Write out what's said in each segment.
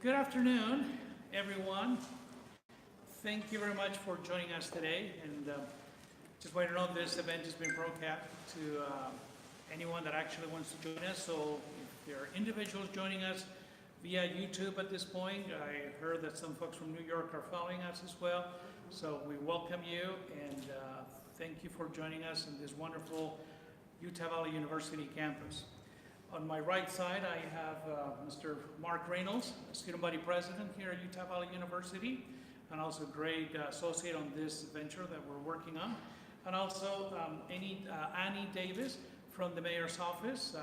Good afternoon, everyone. Thank you very much for joining us today. And just want to know this event has been broadcast to anyone that actually wants to join us. So if there are individuals joining us via YouTube at this point, I heard that some folks from New York are following us as well. So we welcome you and thank you for joining us in this wonderful Utah Valley University campus. On my right side, I have Mr. Mark Reynolds, Student Body President here at Utah Valley University, and also great associate on this venture that we're working on. And also Annie Davis from the Mayor's Office,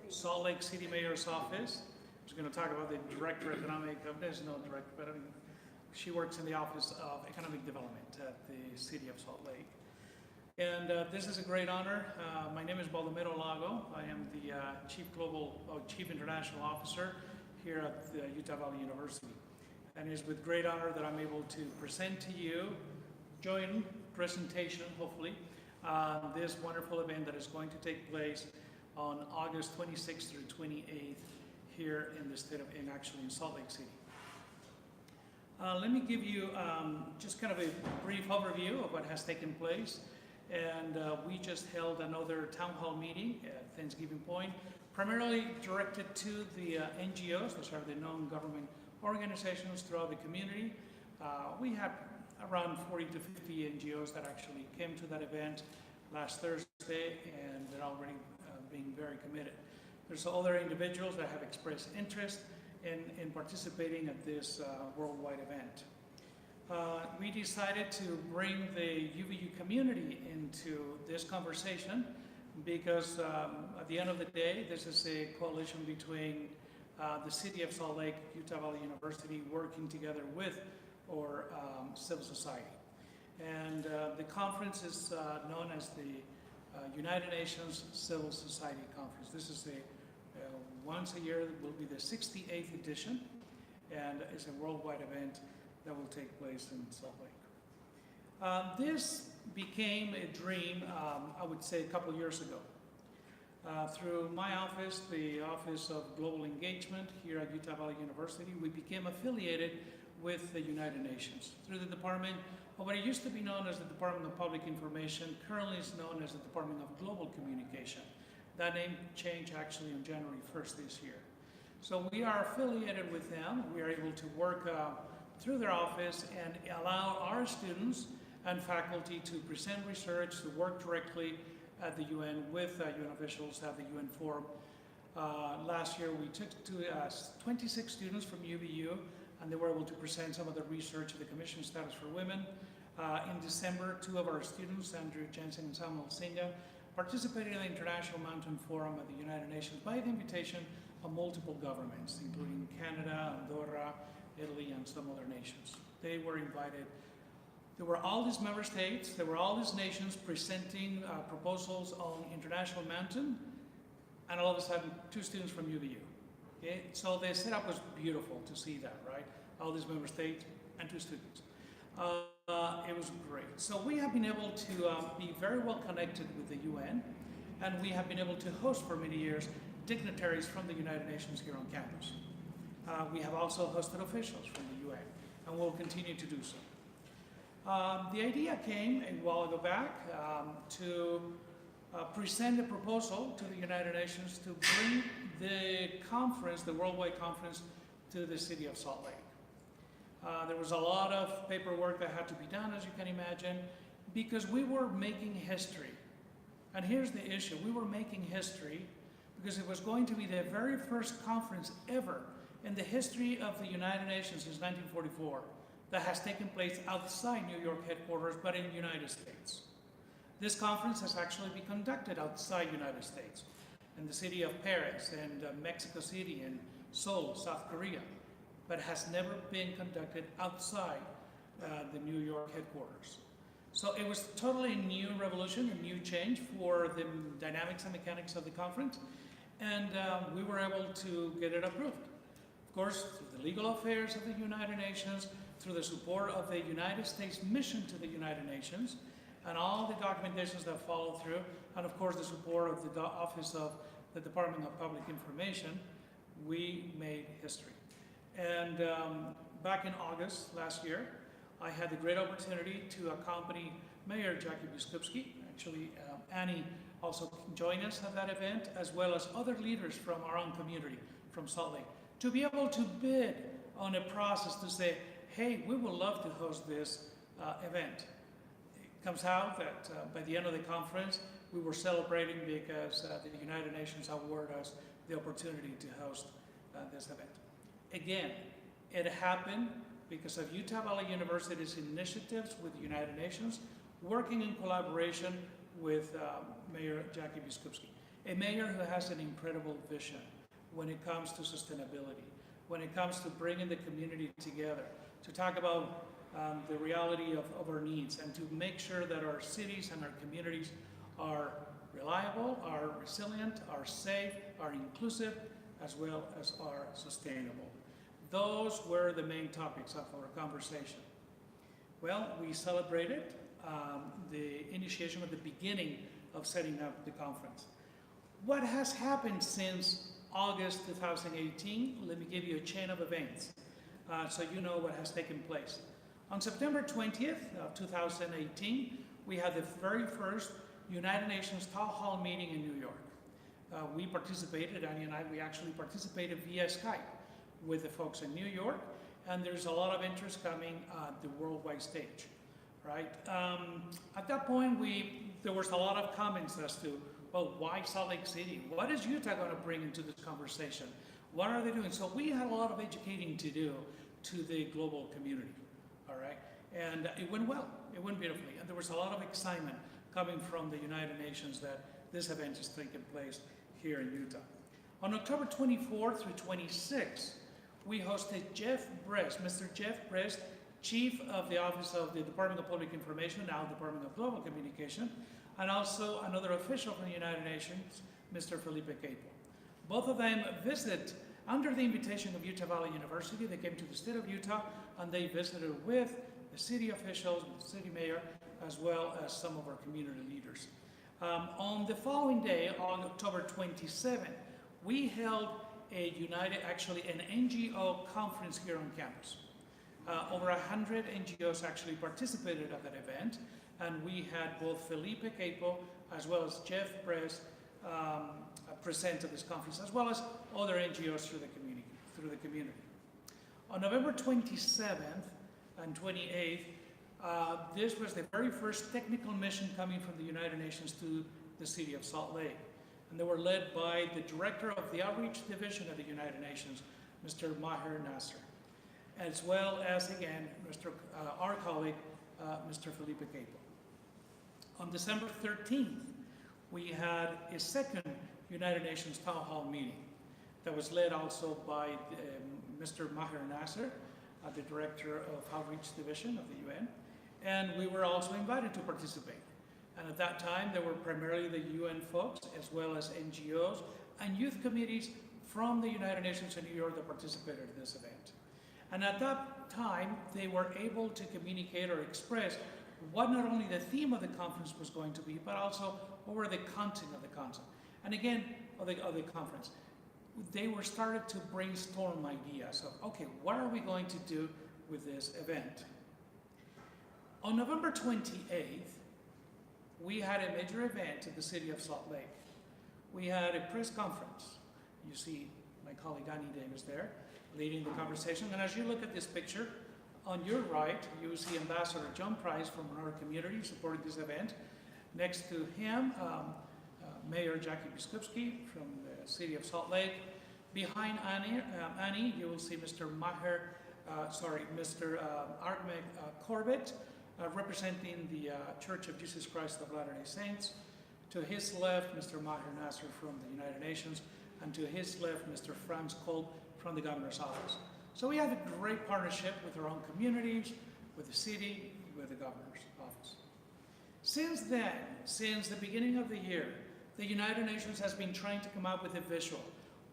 Salt Lake City Mayor's Office. I was going to talk about the Director of Economic, there's no director, but I mean, she works in the Office of Economic Development at the City of Salt Lake. And this is a great honor. My name is Baldomero Lago. I am the Chief International Officer here at the Utah Valley University. And it is with great honor that I'm able to present to you, joint presentation, hopefully, this wonderful event that is going to take place on August 26th through 28th here in the state of, actually in Salt Lake City. Let me give you just kind of a brief overview of what has taken place. And we just held another town hall meeting at Thanksgiving Point, primarily directed to the NGOs, those are the non-government organizations throughout the community. We had around 40 to 50 NGOs that actually came to that event last Thursday, and they're already being very committed. There's other individuals that have expressed interest in participating at this worldwide event. We decided to bring the UVU community into this conversation because at the end of the day, this is a coalition between the City of Salt Lake, Utah Valley University, working together with our civil society. And the conference is known as the United Nations Civil Society Conference. This is once a year, it will be the 68th edition, and it's a worldwide event that will take place in Salt Lake. This became a dream, I would say, a couple years ago. Through my office, the Office of Global Engagement here at Utah Valley University, we became affiliated with the United Nations through the department of what it used to be known as the Department of Public Information, currently is known as the Department of Global Communication. That name changed actually on January 1st this year. So we are affiliated with them. We are able to work through their office and allow our students and faculty to present research, to work directly at the UN with UN officials at the UN Forum. Last year we took 26 students from UVU, and they were able to present some of the research of the Commission Status for Women. In December, two of our students, Andrew Jensen and Samuel Singa, participated in the International Mountain Forum at the United Nations by the invitation of multiple governments, including Canada, Andorra, Italy, and some other nations. They were invited. There were all these member states, there were all these nations presenting proposals on international mountain, and all of a sudden, two students from UVU. Okay? So the setup was beautiful to see that, right? All these member states and two students. It was great. So we have been able to be very well connected with the UN, and we have been able to host for many years dignitaries from the United Nations here on campus. We have also hosted officials from the UN, and we'll continue to do so. The idea came a while ago back to present a proposal to the United Nations to bring the conference, the worldwide conference, to the city of Salt Lake. There was a lot of paperwork that had to be done, as you can imagine, because we were making history. And here's the issue. We were making history because it was going to be the very first conference ever in the history of the United Nations since 1944 that has taken place outside New York headquarters, but in the United States. This conference has actually been conducted outside the United States, in the city of Paris and Mexico City and Seoul, South Korea, but has never been conducted outside the New York headquarters. So it was totally a new revolution, a new change for the dynamics and mechanics of the conference, and we were able to get it approved. Of course, through the legal affairs of the United Nations, through the support of the United States mission to the United Nations, and all the documentations that follow through, and of course the support of the Office of the Department of Public Information, We made history. And back in August last year, I had the great opportunity to accompany Mayor Jackie Biskupski. Actually, Annie also joined us at that event, as well as other leaders from our own community, from Salt Lake, to be able to bid on a process to say, hey, we would love to host this event. It comes out that by the end of the conference, we were celebrating because the United Nations awarded us the opportunity to host this event. Again, it happened because of Utah Valley University's initiatives with the United Nations, working in collaboration with Mayor Jackie Biskupski, a mayor who has an incredible vision when it comes to sustainability, when it comes to bringing the community together, to talk about the reality of our needs, and to make sure that our cities and our communities are reliable, are resilient, are safe, are inclusive, as well as are sustainable. Those were the main topics of our conversation. Well, we celebrated the initiation of the beginning of setting up the conference. What has happened since August 2018? Let me give you a chain of events so you know what has taken place. On September 20th of 2018, we had the very first United Nations Townhall Meeting in New York. We participated, Annie and I, we actually participated via Skype with the folks in New York, and there's a lot of interest coming at the worldwide stage, right? At that point, there was a lot of comments as to, well, why Salt Lake City? What is Utah going to bring into this conversation? What are they doing? So we had a lot of educating to do to the global community, all right? And it went well, it went beautifully. And there was a lot of excitement coming from the United Nations that this event is taking place here in Utah. On October 24th through 26th, we hosted Jeff Brest, Mr. Jeff Brest, Chief of the Office of the Department of Public Information, now Department of Global Communication, and also another official from the United Nations, Mr. Felipe Capo. Both of them visited under the invitation of Utah Valley University. They came to the state of Utah and they visited with the city officials, the city mayor, as well as some of our community leaders. On the following day, on October 27th, we held an NGO conference here on campus. Over 100 NGOs actually participated at that event, and we had both Felipe Capo as well as Jeff Brest present at this conference, as well as other NGOs through the community. On November 27th and 28th, this was the very first technical mission coming from the United Nations to the city of Salt Lake. And they were led by the director of the Outreach Division of the United Nations, Mr. Maher Nasser, as well as, again, our colleague, Mr. Felipe Capo. On December 13th, we had a second United Nations Town Hall meeting that was led also by Mr. Maher Nasser, the director of Outreach Division of the UN, and we were also invited to participate. And at that time, there were primarily the UN folks, as well as NGOs and youth committees from the United Nations in New York that participated in this event. And at that time, they were able to communicate or express what not only the theme of the conference was going to be, but also what were the content of the conference. And again, of the conference. They were started to brainstorm ideas of, okay, what are we going to do with this event? On November 28th, we had a major event in the city of Salt Lake. We had a press conference. You see my colleague Annie Davis there leading the conversation. And as you look at this picture, on your right, you see Ambassador John Price from our community supporting this event. Next to him, Mayor Jackie Biskupski from the city of Salt Lake. Behind Annie, you will see Mr. Artmek Corbett, representing the Church of Jesus Christ of Latter-day Saints. To his left, Mr. Maher Nasser from the United Nations, and to his left, Mr. Franz Kolb from the Governor's Office. So we have a great partnership with our own communities, with the city, with the Governor's Office. Since then, since the beginning of the year, the United Nations has been trying to come up with a visual.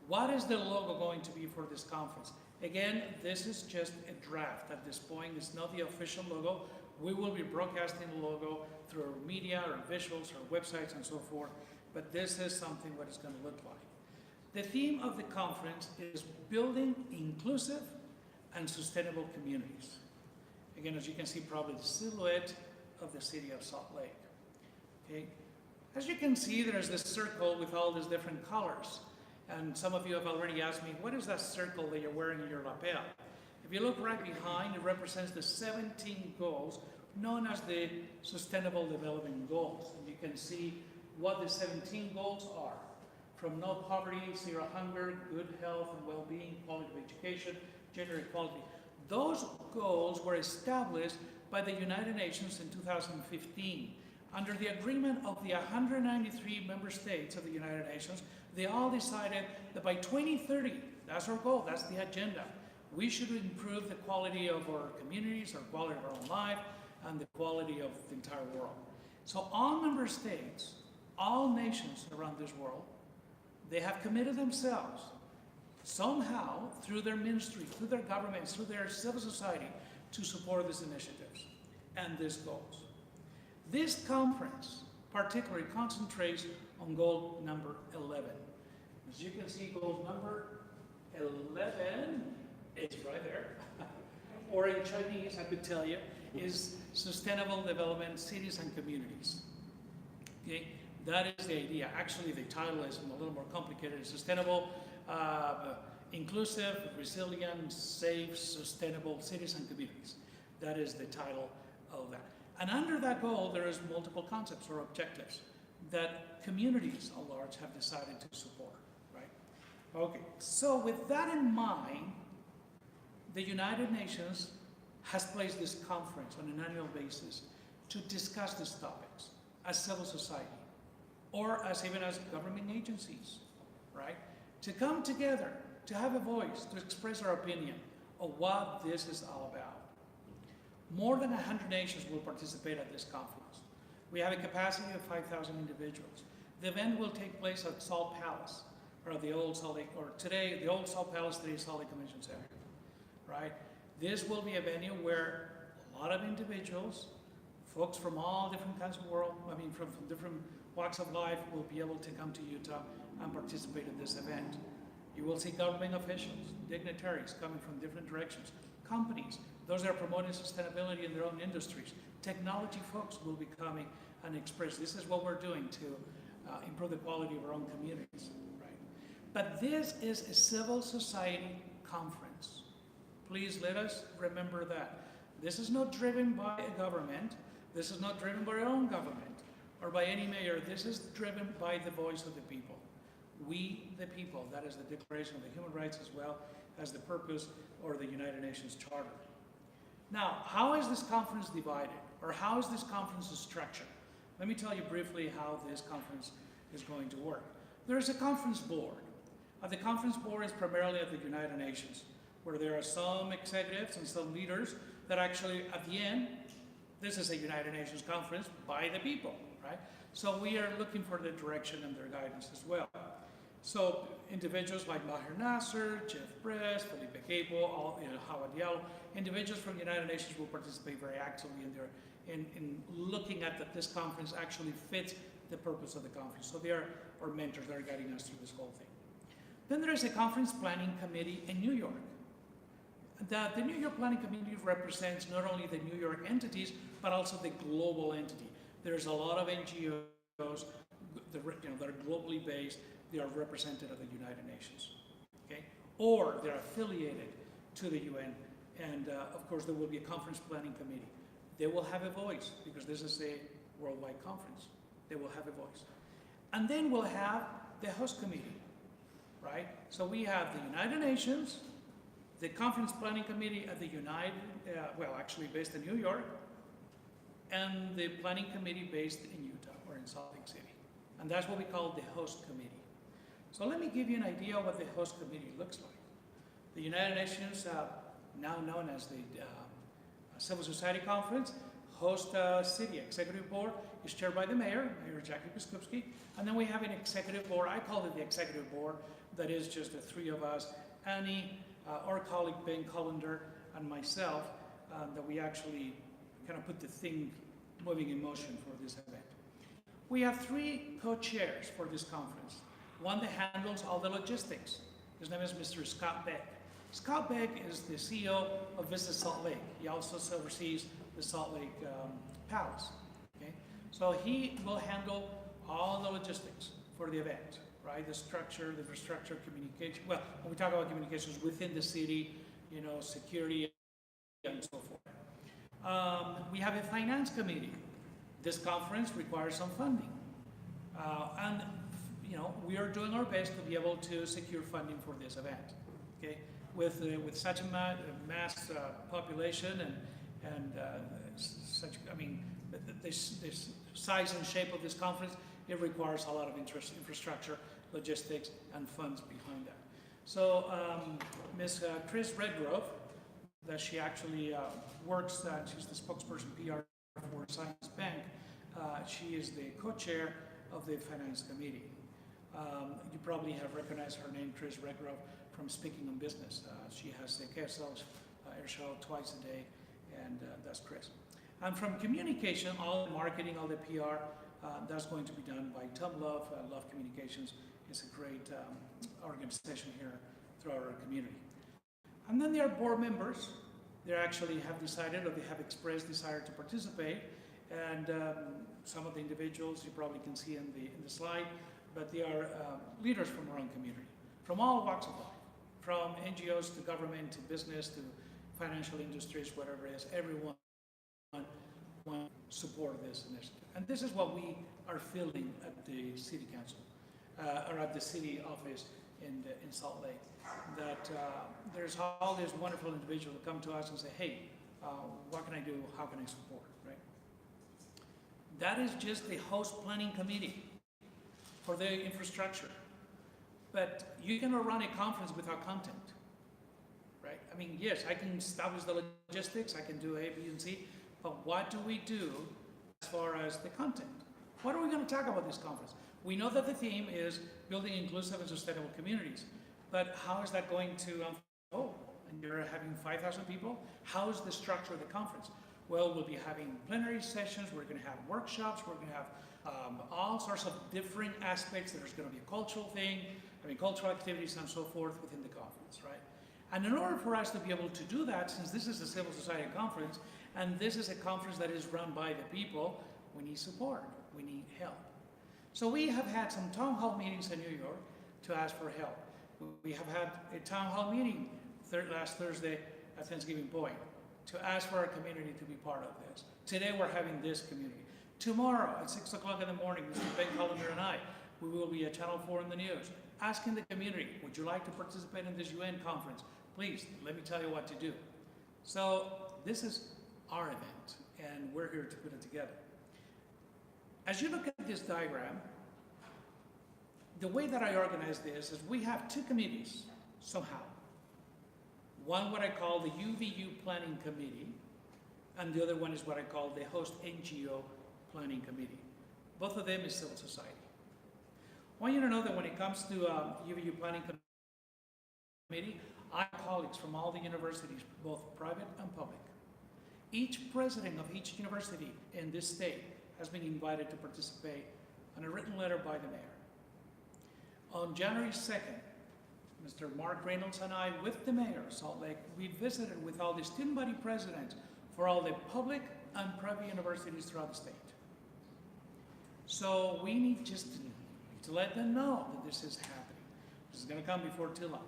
What is the logo going to be for this conference? Again, this is just a draft at this point. It's not the official logo. We will be broadcasting the logo through our media, our visuals, our websites, and so forth. But this is something what it's going to look like. The theme of the conference is building inclusive and sustainable communities. Again, as you can see, probably the silhouette of the city of Salt Lake. Okay? As you can see, there's this circle with all these different colors. And some of you have already asked me, what is that circle that you're wearing in your lapel? If you look right behind, it represents the 17 goals known as the Sustainable Development Goals. And you can see what the 17 goals are. From no poverty, zero hunger, good health and well-being, quality of education, gender equality. Those goals were established by the United Nations in 2015. Under the agreement of the 193 member states of the United Nations, they all decided that by 2030, that's our goal, that's the agenda, we should improve the quality of our communities, our quality of our own life, and the quality of the entire world. So all member states, all nations around this world, they have committed themselves somehow through their ministry, through their governments, through their civil society to support these initiatives and these goals. This conference particularly concentrates on goal number 11. As you can see, goal number 11 is right there. Or in Chinese, I could tell you, is Sustainable Development Cities and Communities. Okay? That is the idea. Actually, the title is a little more complicated. Sustainable, inclusive, resilient, safe, sustainable cities and communities. That is the title of that. And under that goal, there is multiple concepts or objectives that communities at large have decided to support, right? Okay, so with that in mind, the United Nations has placed this conference on an annual basis to discuss these topics as civil society, or as even as government agencies, right? To come together, to have a voice, to express our opinion of what this is all about. More than 100 nations will participate at this conference. We have a capacity of 5,000 individuals. The event will take place at Salt Palace, or the old Salt Lake, or today, the old Salt Palace, today Salt Lake Convention Center, right? This will be a venue where a lot of individuals, folks from all different kinds of world, from different walks of life will be able to come to Utah and participate in this event. You will see government officials, dignitaries coming from different directions, companies, those that are promoting sustainability in their own industries. Technology folks will be coming and express, this is what we're doing to improve the quality of our own communities, right? But this is a civil society conference. Please let us remember that. This is not driven by a government. This is not driven by our own government or by any mayor. This is driven by the voice of the people. We, the people, that is the Declaration of the Human Rights as well as the purpose or the United Nations Charter. Now, how is this conference divided? Or how is this conference structured? Let me tell you briefly how this conference is going to work. There is a conference board. The conference board is primarily of the United Nations, where there are some executives and some leaders that actually, at the end, this is a United Nations conference by the people, right? So we are looking for their direction and their guidance as well. So individuals like Maher Nasser, Jeff Bress, Felipe Cabo, Howard Diallo, individuals from the United Nations will participate very actively in looking at that this conference actually fits the purpose of the conference. So they are our mentors that are guiding us through this whole thing. Then there is a conference planning committee in New York. The New York Planning Committee represents not only the New York entities, but also the global entity. There's a lot of NGOs that are globally based. They are represented at the United Nations, okay? Or they're affiliated to the UN. And of course, there will be a conference planning committee. They will have a voice because this is a worldwide conference. They will have a voice. And then we'll have the host committee, right? So we have the United Nations, the Conference Planning Committee at the actually based in New York, and the Planning Committee based in Utah or in Salt Lake City. And that's what we call the host committee. So let me give you an idea of what the host committee looks like. The United Nations, now known as the Civil Society Conference, host city executive board is chaired by the mayor, Mayor Jackie Biskupski, and then we have an executive board. I call it the executive board. That is just the three of us, Annie, our colleague Ben Collender, and myself, that we actually kind of put the thing moving in motion for this event. We have three co-chairs for this conference. one that handles all the logistics. His name is Mr. Scott Beck. Scott Beck is the CEO of Visit Salt Lake. He also oversees the Salt Lake Palace. Okay? So he will handle all the logistics for the event, right? The structure, the infrastructure, communication. Well, when we talk about communications within the city, you know, security and so forth. We have a finance committee. This conference requires some funding. And, you know, we are doing our best to be able to secure funding for this event. Okay? With such a mass population and such, I mean, this size and shape of this conference, it requires a lot of infrastructure, logistics, and funds behind that. So Ms. Chris Redgrove, that she actually works, she's the spokesperson PR for Science Bank. She is the co-chair of the Finance Committee. You probably have recognized her name, Chris Redgrove, from Speaking on Business. She has the KSL's air show twice a day, and that's Chris. And from communication, all the marketing, all the PR, that's going to be done by Tom Love. Love Communications is a great organization here throughout our community. And then there are board members. They actually have decided, or they have expressed desire to participate. And some of the individuals you probably can see in the slide, but they are leaders from our own community, from all walks of life, from NGOs to government to business to financial industries, whatever it is. Everyone want to support this initiative. And this is what we are feeling at the City Council, or at the City Office in Salt Lake, that there's all these wonderful individuals that come to us and say, hey, what can I do? How can I support, right? That is just the host planning committee for the infrastructure. But you cannot run a conference without content, right? I mean, yes, I can establish the logistics, I can do A, B, and C, but what do we do as far as the content? What are we going to talk about this conference? We know that the theme is building inclusive and sustainable communities, but how is that going to unfold? And you're having 5,000 people? How is the structure of the conference? Well, we'll be having plenary sessions, we're going to have workshops, we're going to have all sorts of different aspects. There's going to be a cultural thing, cultural activities and so forth within the conference, right? And in order for us to be able to do that, since this is a civil society conference, and this is a conference that is run by the people, we need support, we need help. So we have had some town hall meetings in New York to ask for help. We have had a town hall meeting last Thursday at Thanksgiving Point to ask for our community to be part of this. Today we're having this community. Tomorrow at 6 o'clock in the morning, Mr. Ben Collender and I, we will be at Channel 4 in the news, asking the community, would you like to participate in this UN conference? Please, let me tell you what to do. So this is our event, and we're here to put it together. As you look at this diagram, the way that I organize this is we have two committees, somehow. One what I call the UVU Planning Committee, and the other one is what I call the Host NGO Planning Committee. Both of them is civil society. I want you to know that when it comes to UVU Planning Committee, I have colleagues from all the universities, both private and public. Each president of each university in this state has been invited to participate on a written letter by the mayor. On January 2nd, Mr. Mark Reynolds and I, with the mayor of Salt Lake, we visited with all the student body presidents for all the public and private universities throughout the state. So we need just to let them know that this is happening. This is going to come before too long.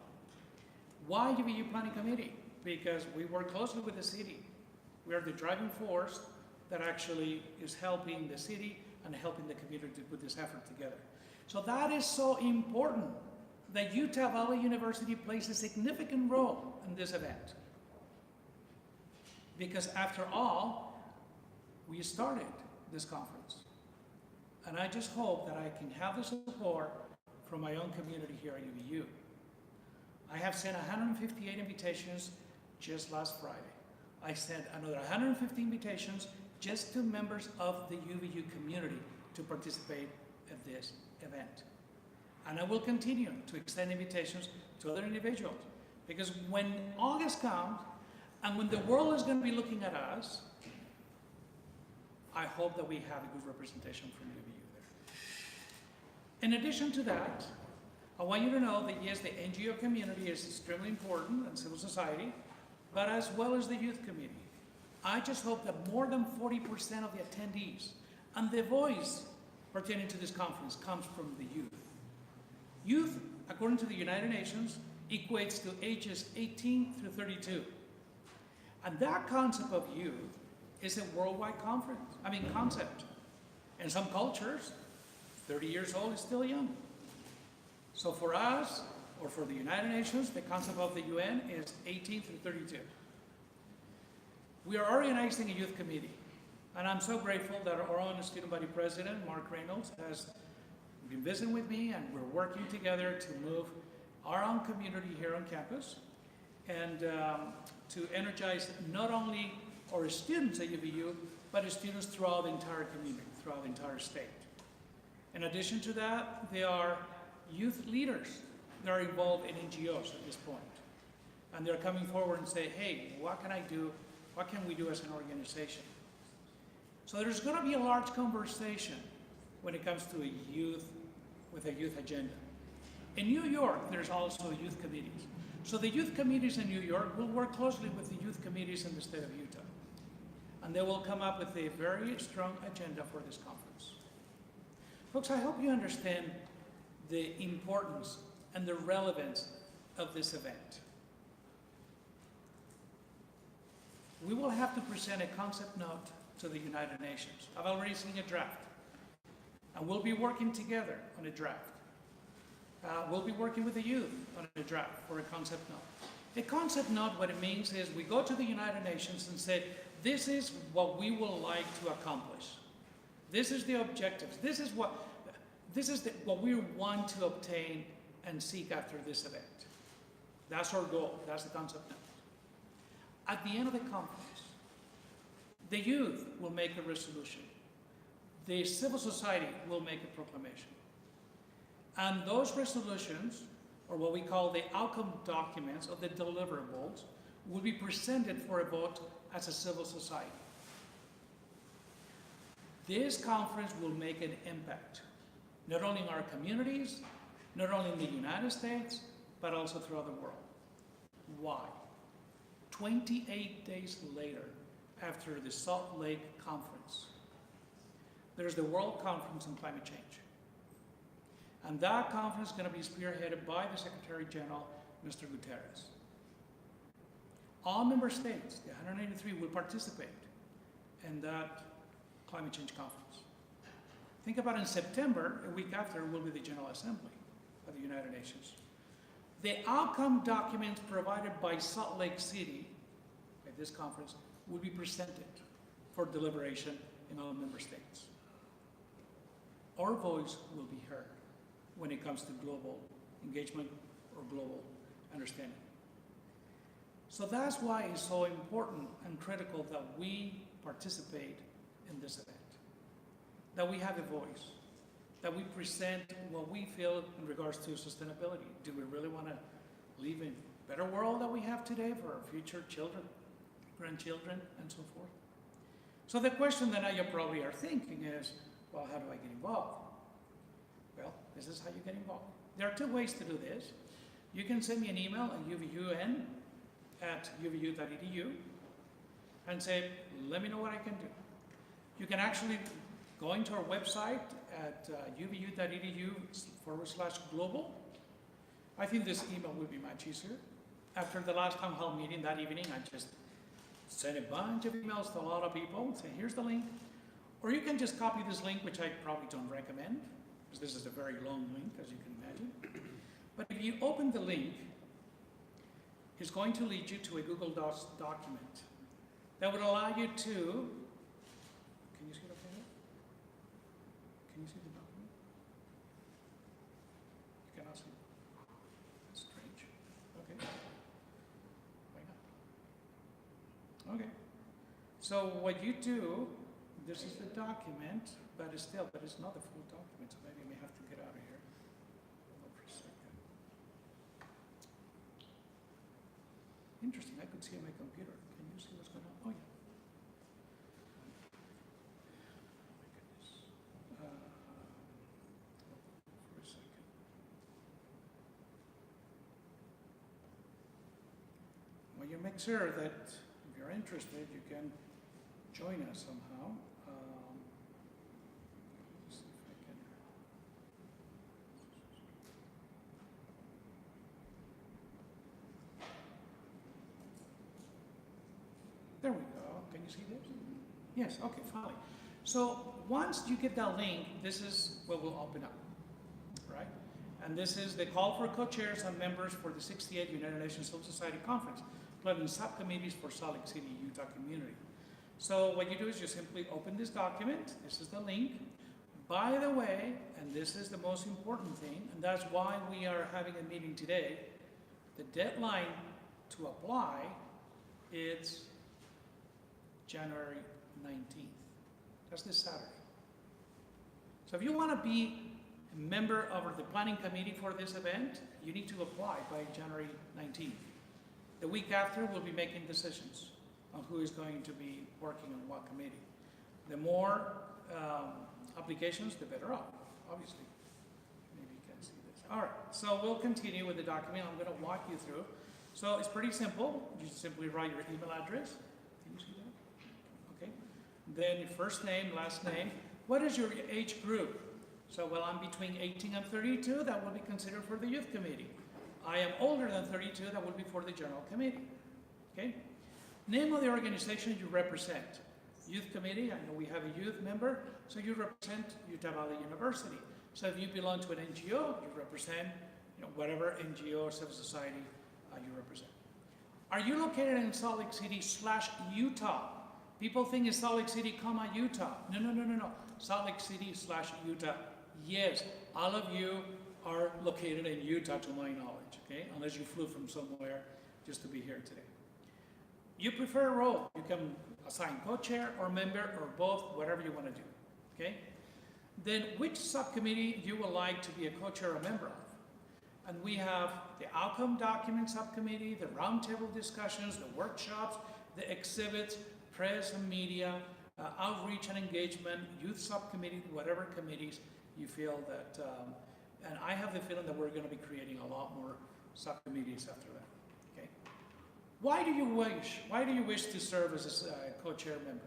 Why UVU Planning Committee? Because we work closely with the city. We are the driving force that actually is helping the city and helping the community to put this effort together. So that is so important that Utah Valley University plays a significant role in this event. Because after all, we started this conference. And I just hope that I can have the support from my own community here at UVU. I have sent 158 invitations just last Friday. I sent another 150 invitations just to members of the UVU community to participate at this event. And I will continue to extend invitations to other individuals, because when August comes and when the world is going to be looking at us, I hope that we have a good representation from UVU there. In addition to that, I want you to know that yes, the NGO community is extremely important and civil society, but as well as the youth community. I just hope that more than 40% of the attendees and the voice pertaining to this conference comes from the youth. Youth, according to the United Nations, equates to ages 18 through 32. And that concept of youth is a worldwide concept. In some cultures, 30 years old is still young. So for us, or for the United Nations, the concept of the UN is 18 through 32. We are organizing a youth committee, and I'm so grateful that our own student body president, Mark Reynolds, has been visiting with me, and we're working together to move our own community here on campus, and to energize not only our students at UVU, but students throughout the entire community, throughout the entire state. In addition to that, there are youth leaders that are involved in NGOs at this point. And they're coming forward and say, hey, what can I do? What can we do as an organization? So there's going to be a large conversation when it comes to a youth with a youth agenda. In New York, there's also youth committees. So the youth committees in New York will work closely with the youth committees in the state of Utah. And they will come up with a very strong agenda for this conference. Folks, I hope you understand the importance and the relevance of this event. We will have to present a concept note to the United Nations. I've already seen a draft. And we'll be working together on a draft. We'll be working with the youth on a draft for a concept note. A concept note, what it means is we go to the United Nations and say, this is what we would like to accomplish. This is the objectives. This is what we want to obtain and seek after this event. That's our goal. That's the concept note. At the end of the conference, the youth will make a resolution. The civil society will make a proclamation. And those resolutions, or what we call the outcome documents or the deliverables, will be presented for a vote as a civil society. This conference will make an impact, not only in our communities, not only in the United States, but also throughout the world. Why? 28 days later, after the Salt Lake Conference, there's the World Conference on Climate Change. And that conference is going to be spearheaded by the Secretary General, Mr. Guterres. All member states, the 183, will participate in that climate change conference. Think about in September, a week after, will be the General Assembly of the United Nations. The outcome documents provided by Salt Lake City at this conference will be presented for deliberation in all member states. Our voice will be heard when it comes to global engagement or global understanding. So that's why it's so important and critical that we participate in this event, that we have a voice, that we present what we feel in regards to sustainability. Do we really want to live in a better world that we have today for our future children, grandchildren, and so forth? So the question that you probably are thinking is, well, how do I get involved? Well, this is how you get involved. There are two ways to do this. You can send me an email at uvun@uvu.edu and say, let me know what I can do. You can actually go into our website at uvu.edu/global. I think this email will be much easier. After the last town hall meeting that evening, I just sent a bunch of emails to a lot of people and say, here's the link. Or you can just copy this link, which I probably don't recommend, because this is a very long link, as you can imagine. But if you open the link, it's going to lead you to a Google Docs document that would allow you to, can you see it okay? Can you see the document? You cannot see it. That's strange. Okay. Why not? Okay. So what you do, this is the document, but it's not the full document, so maybe I may have to get out of here. Hold on for a second. Interesting, I could see on my computer. Can you see what's going on? Oh, yeah. Oh, my goodness. For a second. make sure that if you're interested, you can join us somehow. Let's see if I can. There we go. Can you see this? Yes, okay, fine. So once you get that link, this is what will open up, right? And this is the call for co-chairs and members for the 68th United Nations Civil Society Conference, planning subcommittees for Salt Lake City, Utah community. So what you do is you simply open this document. This is the link. By the way, and this is the most important thing, and that's why we are having a meeting today, the deadline to apply is January 19th. That's this Saturday. So if you want to be a member of the planning committee for this event, you need to apply by January 19th. The week after, we'll be making decisions on who is going to be working on what committee. The more applications, the better off, obviously. Maybe you can see this. All right, so we'll continue with the document. I'm going to walk you through. So it's pretty simple. You simply write your email address. Can you see that? Okay. Then your first name, last name. What is your age group? So, well, I'm between 18 and 32. That will be considered for the youth committee. I am older than 32. That will be for the general committee. Okay. Name of the organization you represent. Youth committee, I know we have a youth member, so you represent Utah Valley University. So if you belong to an NGO, you represent, whatever NGO or civil society you represent. Are you located in Salt Lake City / Utah? People think it's Salt Lake City, Utah. No. Salt Lake City / Utah. Yes, all of you are located in Utah to my knowledge, okay? Unless you flew from somewhere just to be here today. You prefer a role. You can assign co-chair or member or both, whatever you want to do, okay? Then which subcommittee you would like to be a co-chair or member of? And we have the outcome document subcommittee, the roundtable discussions, the workshops, the exhibits, press and media, outreach and engagement, youth subcommittee, whatever committees you feel that, and I have the feeling that we're going to be creating a lot more subcommittees after that. Why do you wish to serve as a co-chair member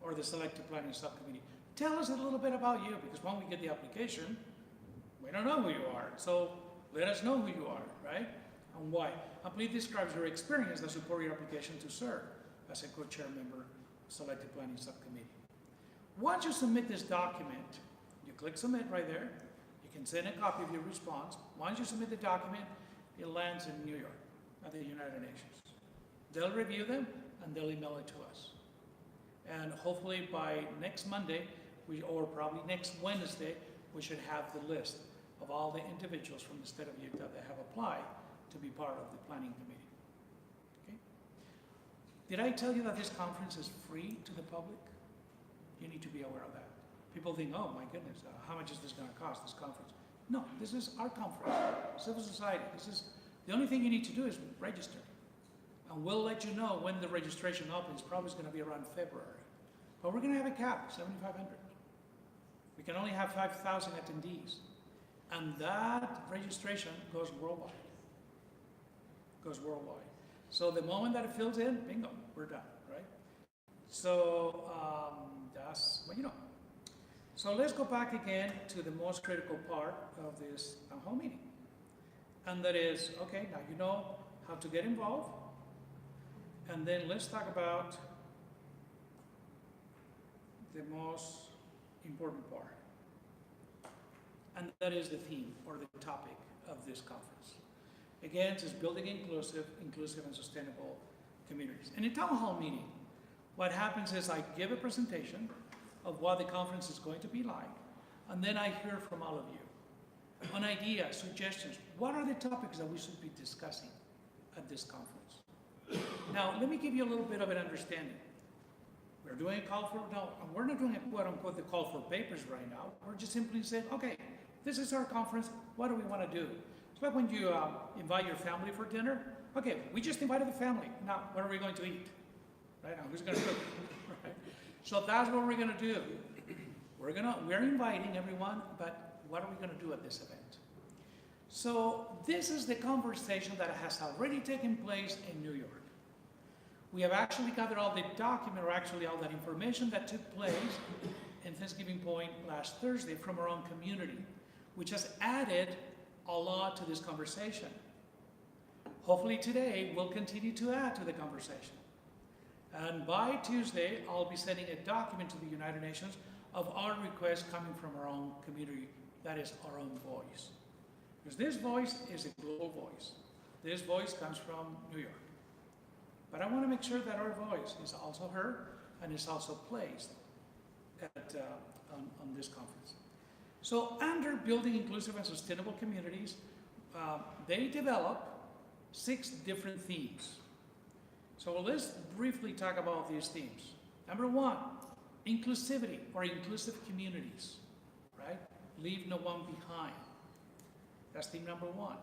or the selective planning subcommittee? Tell us a little bit about you, because when we get the application, we don't know who you are. So let us know who you are, right? And why. And please describe your experience that support your application to serve as a co-chair member, selective planning subcommittee. Once you submit this document, you click submit right there. You can send a copy of your response. Once you submit the document, it lands in New York at the United Nations. They'll review them and they'll email it to us. And hopefully by next Monday, or probably next Wednesday, we should have the list of all the individuals from the state of Utah that have applied to be part of the planning committee. Okay? Did I tell you that this conference is free to the public? You need to be aware of that. People think, oh my goodness, how much is this going to cost, this conference? No, this is our conference, civil society. The only thing you need to do is register. And we'll let you know when the registration opens. Probably it's going to be around February. But we're going to have a cap, 7,500. We can only have 5,000 attendees. And that registration goes worldwide. So the moment that it fills in, bingo, we're done, right? So that's what you know. So let's go back again to the most critical part of this town hall meeting. And that is, okay, now you know how to get involved. And then let's talk about the most important part. And that is the theme or the topic of this conference. Again, it's building inclusive and sustainable communities. In a town hall meeting, what happens is I give a presentation of what the conference is going to be like, and then I hear from all of you on ideas, suggestions. What are the topics that we should be discussing at this conference? Now, let me give you a little bit of an understanding. We're doing a call for, no, we're not doing a quote-unquote the call for papers right now. We're just simply saying, okay, this is our conference. What do we want to do? It's like when you invite your family for dinner. Okay, we just invited the family. Now, what are we going to eat? Right now, who's going to cook? Right? So that's what we're going to do. We're inviting everyone, but what are we going to do at this event? So this is the conversation that has already taken place in New York. We have actually gathered all the document, or actually all that information that took place in Thanksgiving Point last Thursday from our own community, which has added a lot to this conversation. Hopefully today we'll continue to add to the conversation. And by Tuesday, I'll be sending a document to the United Nations of our requests coming from our own community, that is our own voice. Because this voice is a global voice. This voice comes from New York. But I want to make sure that our voice is also heard and is also placed on this conference. So under Building Inclusive and Sustainable Communities, they develop 6 different themes. So let's briefly talk about these themes. Number 1, inclusivity or inclusive communities, right? Leave no one behind. That's theme number 1.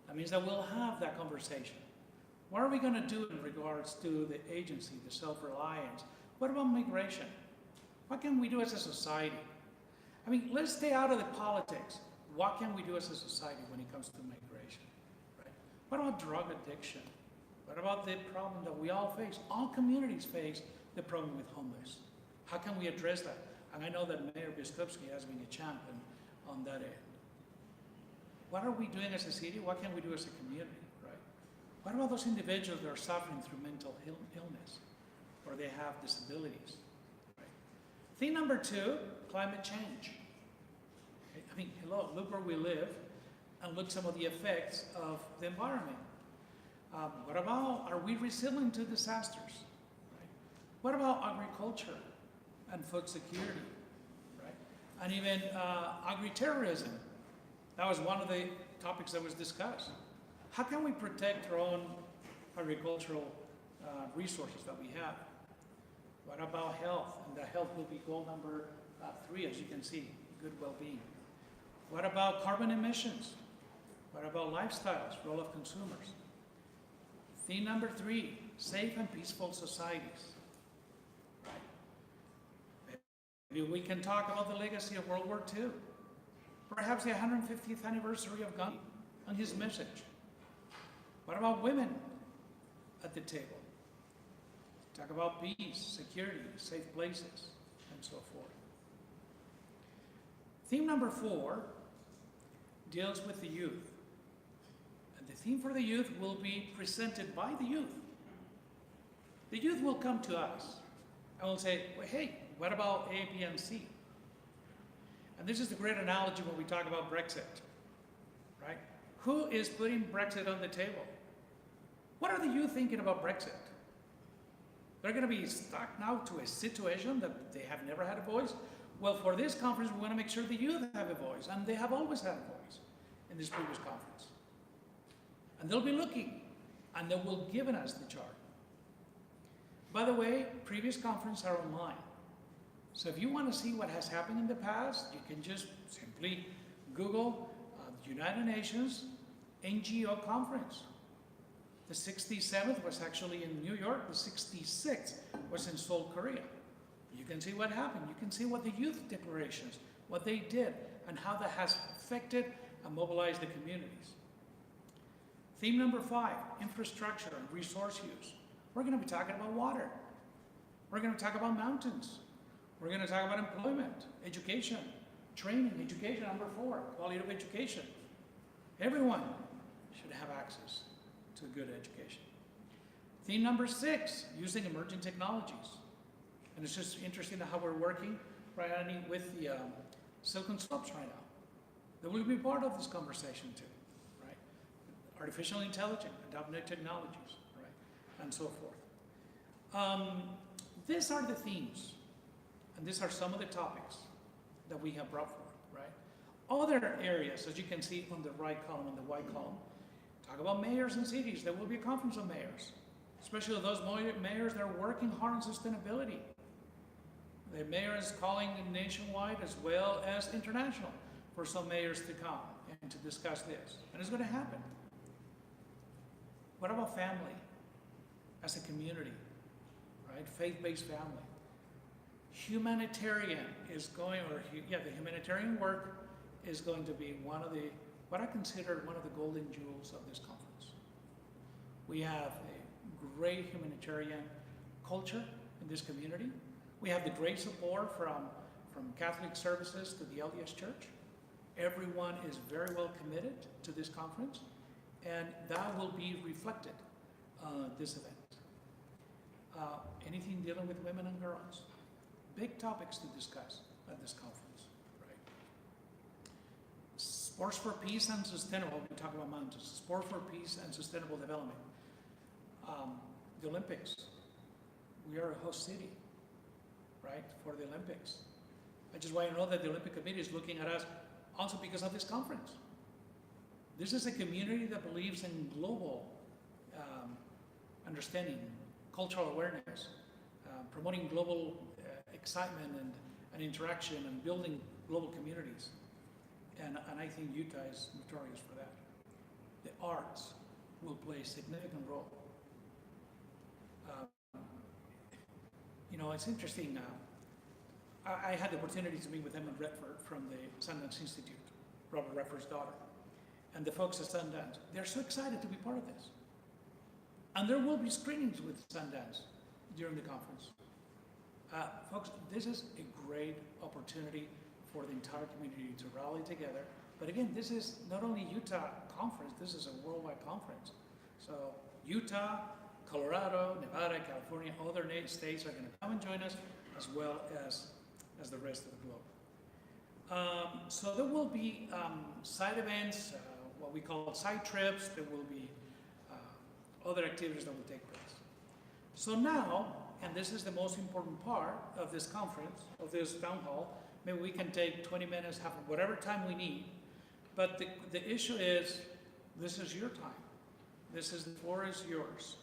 That means that we'll have that conversation. What are we going to do in regards to the agency, the self-reliance? What about migration? What can we do as a society? I mean, let's stay out of the politics. What can we do as a society when it comes to migration? Right? What about drug addiction? What about the problem that we all face? All communities face the problem with homeless. How can we address that? And I know that Mayor Biskupski has been a champion on that end. What are we doing as a city? What can we do as a community? Right? What about those individuals that are suffering through mental illness or they have disabilities? Right? Theme number 2, climate change. Okay? I mean, hello, look where we live and look some of the effects of the environment. What about, are we resilient to disasters? Right? What about agriculture and food security? Right? And even agri-terrorism. That was one of the topics that was discussed. How can we protect our own agricultural resources that we have? What about health? And the health will be goal number 3, as you can see, good well-being. What about carbon emissions? What about lifestyles, role of consumers? Theme number 3, safe and peaceful societies. Right? Maybe we can talk about the legacy of World War II. Perhaps the 150th anniversary of Gandhi and his message. What about women at the table? Talk about peace, security, safe places, and so forth. Theme number 4 deals with the youth. And the theme for the youth will be presented by the youth. The youth will come to us and will say, well, hey, what about A, B, and C? And this is the great analogy when we talk about Brexit, right? Who is putting Brexit on the table? What are the youth thinking about Brexit? They're going to be stuck now to a situation that they have never had a voice. Well, for this conference, we want to make sure the youth have a voice, and they have always had a voice in this previous conference. And they'll be looking, and they will give us the chart. By the way, previous conferences are online. So if you want to see what has happened in the past, you can just simply Google the United Nations NGO conference. The 67th was actually in New York. The 66th was in Seoul, Korea. You can see what happened. You can see what the youth declarations, what they did, and how that has affected and mobilized the communities. Theme number 5, infrastructure and resource use. We're going to be talking about water. We're going to talk about mountains. We're going to talk about employment, education, training, education. Number 4, quality of education. Everyone should have access to good education. Theme number 6, using emerging technologies. And it's just interesting how we're working right with the Silicon Slopes right now. That will be part of this conversation too, right? Artificial intelligence, adopt new technologies, right? And so forth. These are the themes. And these are some of the topics that we have brought forth, right? Other areas, as you can see on the right column and the white column, talk about mayors and cities. There will be a conference of mayors, especially those mayors that are working hard on sustainability. The mayor is calling nationwide as well as international for some mayors to come and to discuss this. And it's going to happen. What about family as a community, right? Faith-based family. Humanitarian is going, the humanitarian work is going to be one of the, what I consider one of the golden jewels of this conference. We have great humanitarian culture in this community. We have the great support from Catholic services to the LDS Church. Everyone is very well committed to this conference, and that will be reflected this event. Anything dealing with women and girls, big topics to discuss at this conference, right? Sports for peace and sustainable, we talk about mountains, sport for peace and sustainable development. The Olympics, we are a host city, right, for the Olympics. I just want you to know that the Olympic Committee is looking at us also because of this conference. This is a community that believes in global understanding, cultural awareness, promoting global excitement and interaction and building global communities. And I think Utah is notorious for that. The arts will play a significant role. You know, it's interesting now. I had the opportunity to meet with Emma Redford from the Sundance Institute, Robert Redford's daughter, and the folks at Sundance. They're so excited to be part of this. And there will be screenings with Sundance during the conference. Folks, this is a great opportunity for the entire community to rally together. But again, this is not only Utah conference, this is a worldwide conference. So Utah, Colorado, Nevada, California, other states are going to come and join us, as well as the rest of the globe. So there will be side events, what we call side trips. There will be other activities that will take place. So now, and this is the most important part of this conference, of this town hall, maybe we can take 20 minutes, have whatever time we need. But the issue is, this is your time. The floor is yours.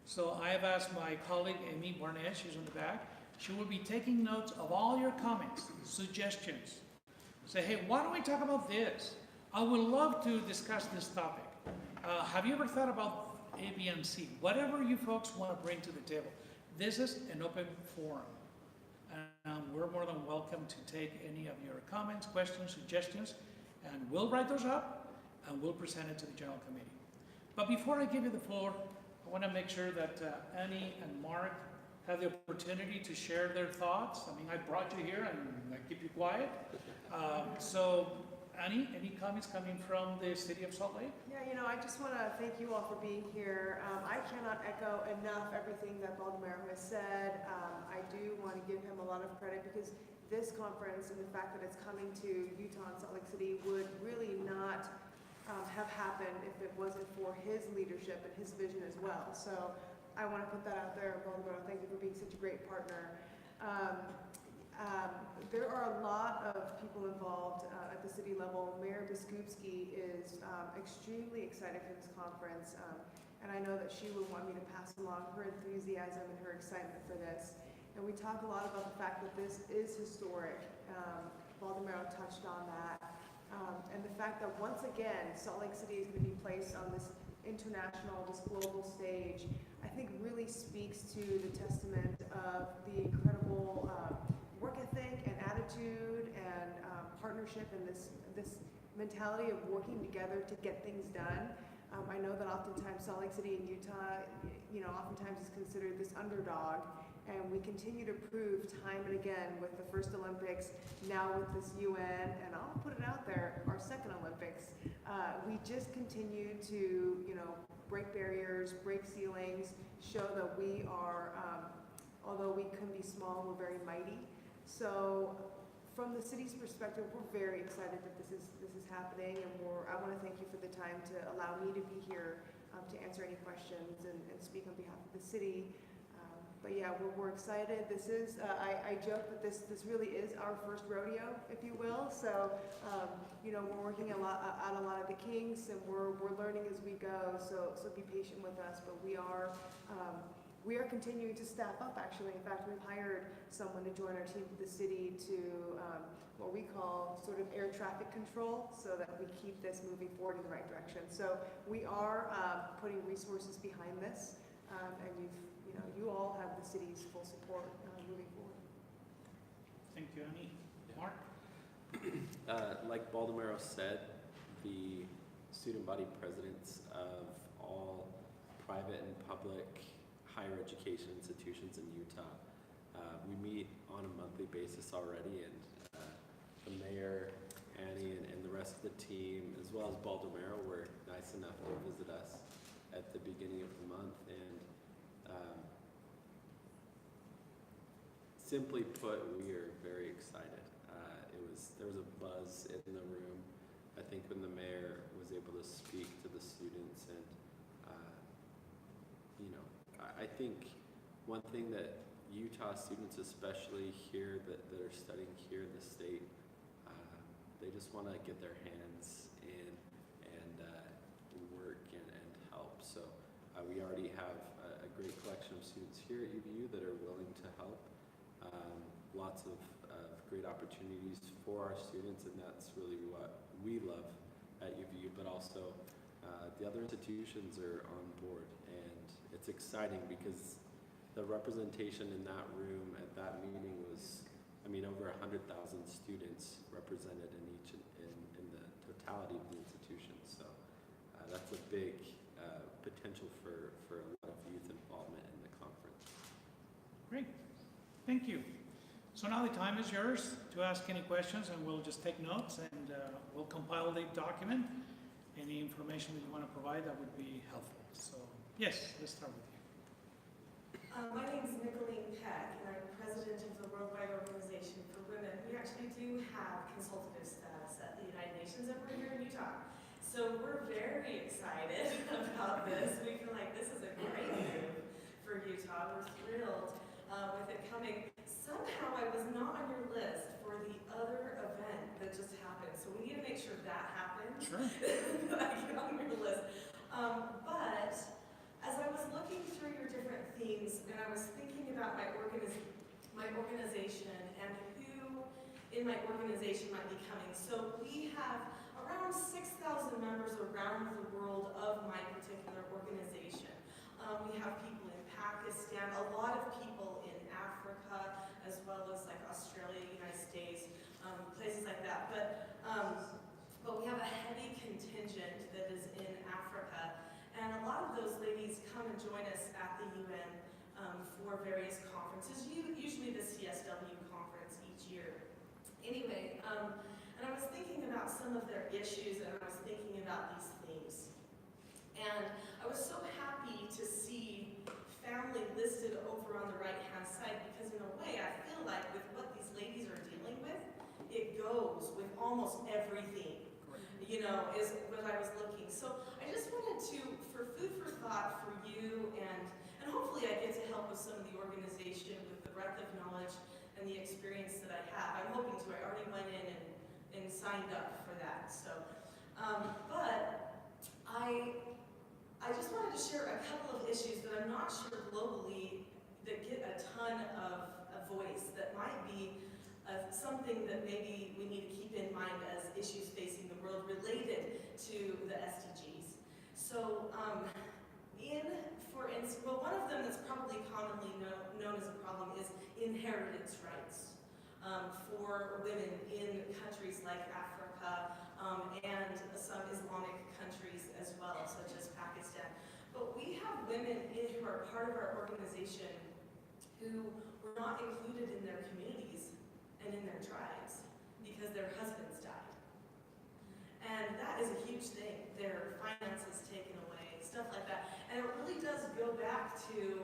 So I have asked my colleague, Amy Barnett, she's in the back. She will be taking notes of all your comments, suggestions. Say, hey, why don't we talk about this? I would love to discuss this topic. Have you ever thought about A, B, and C? Whatever you folks want to bring to the table. This is an open forum. And we're more than welcome to take any of your comments, questions, suggestions, and we'll write those up and we'll present it to the General Committee. But before I give you the floor, I want to make sure that Annie and Mark have the opportunity to share their thoughts. I mean, I brought you here and I keep you quiet. So, Annie, any comments coming from the City of Salt Lake? Yeah, you know, I just want to thank you all for being here. I cannot echo enough everything that Baldomero has said. I do want to give him a lot of credit because this conference and the fact that it's coming to Utah and Salt Lake City would really not have happened if it wasn't for his leadership and his vision as well. So I want to put that out there. Baldomero, thank you for being such a great partner. There are a lot of people involved at the city level. Mayor Biskupski is extremely excited for this conference, and I know that she would want me to pass along her enthusiasm and her excitement for this. And we talk a lot about the fact that this is historic. Baldomero touched on that. And the fact that once again, Salt Lake City is going to be placed on this international, this global stage, I think really speaks to the testament of the incredible work ethic and attitude and partnership and this mentality of working together to get things done. I know that oftentimes Salt Lake City and Utah, you know, oftentimes is considered this underdog, and we continue to prove time and again with the first Olympics, now with this UN, and I'll put it out there, our second Olympics. We just continue to, you know, break barriers, break ceilings, show that we are, although we can be small, we're very mighty. So from the city's perspective, we're very excited that this is happening, and I want to thank you for the time to allow me to be here to answer any questions and speak on behalf of the city. But yeah, we're excited. This is, I joke that this really is our first rodeo, if you will. So, you know, we're working out a lot of the kinks, and we're learning as we go. So be patient with us. But we are continuing to staff up, actually. In fact, we've hired someone to join our team for the city to what we call sort of air traffic control, so that we keep this moving forward in the right direction. So we are putting resources behind this, and you all have the city's full support moving forward. Thank you, Annie. Mark? Like Baldomero said, the student body presidents of all private and public higher education institutions in Utah. We meet on a monthly basis already, and the mayor, Annie, and the rest of the team, as well as Baldomero, were nice enough to visit us at the beginning of the month. And simply put, we are very excited. There was a buzz in the room, I think, when the mayor was able to speak to the students. And I think one thing that Utah students, especially here that are studying here in the state, they just want to get their hands in and work and help. So we already have a great collection of students here at UVU that are willing to help. Lots of great opportunities for our students, and that's really what we love at UVU, but also the other institutions are on board, and it's exciting because the representation in that room at that meeting was, over 100,000 students represented in the totality of the institution. So that's a big potential for a lot of youth involvement in the conference. Great, thank you. So now the time is yours to ask any questions, and we'll just take notes, and we'll compile the document. Any information that you want to provide that would be helpful. So yes, let's start with you. My name is Nicolene Peck, and I'm president of the Worldwide Organization for Women. We actually do have consultative status at the United Nations, and we're here in Utah. So we're very excited about this. We feel like this is a great move for Utah. We're thrilled with it coming. Somehow I was not on your list for the other event that just happened, so we need to make sure that happens. Sure. That I get on your list. But as I was looking through your different themes, and I was thinking about my organization and who in my organization might be coming. So we have around 6,000 members around the world of my particular organization. We have people in Pakistan, a lot of people in Africa, as well as like Australia, United States, places like that. But we have a heavy contingent that is in Africa. And a lot of those ladies come and join us at the UN for various conferences, usually the CSW conference each year. Anyway, and I was thinking about some of their issues, and I was thinking about these themes. And I was so happy to see family listed over on the right-hand side, because in a way, I feel like with what these ladies are dealing with, it goes with almost everything. Is what I was looking. So I just wanted to, for food for thought for you, and hopefully I get to help with some of the organization with the breadth of knowledge and the experience that I have. I'm hoping to. I already went in and signed up for that. So, but I just wanted to share a couple of issues that I'm not sure globally that get a ton of a voice, that might be something that maybe we need to keep in mind as issues facing the world related to the SDGs. So, for instance, one of them that's probably commonly known as a problem is inheritance rights for women in countries like Africa and some Islamic countries as well, such as Pakistan. But we have women who are part of our organization who were not included in their communities and in their tribes because their husbands died. And that is a huge thing. Their finances taken away, stuff like that. And it really does go back to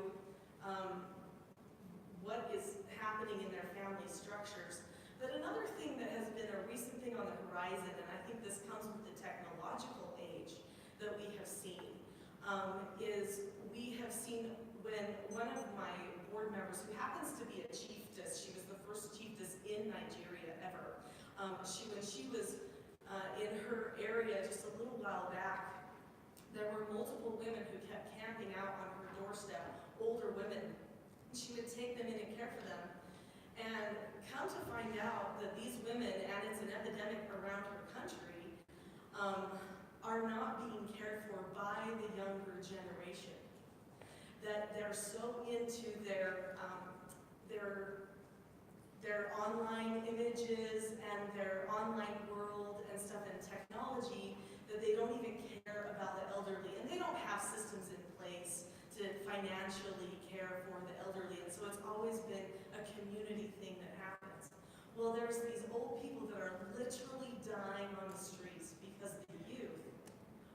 what is happening in their family structures. But another thing that has been a recent thing on the horizon, and I think this comes with the technological age that we have seen, is we have seen when one of my board members, who happens to be a chiefess, she was the first chiefess in Nigeria ever. When she was in her area just a little while back, there were multiple women who kept camping out on her doorstep, older women. She would take them in and care for them. And come to find out that these women, and it's an epidemic around her country, are not being cared for by the younger generation. That they're so into their online images and their online world and stuff and technology that they don't even care about the elderly, and they don't have systems in place financially care for the elderly, and so it's always been a community thing that happens. Well, there's these old people that are literally dying on the streets because the youth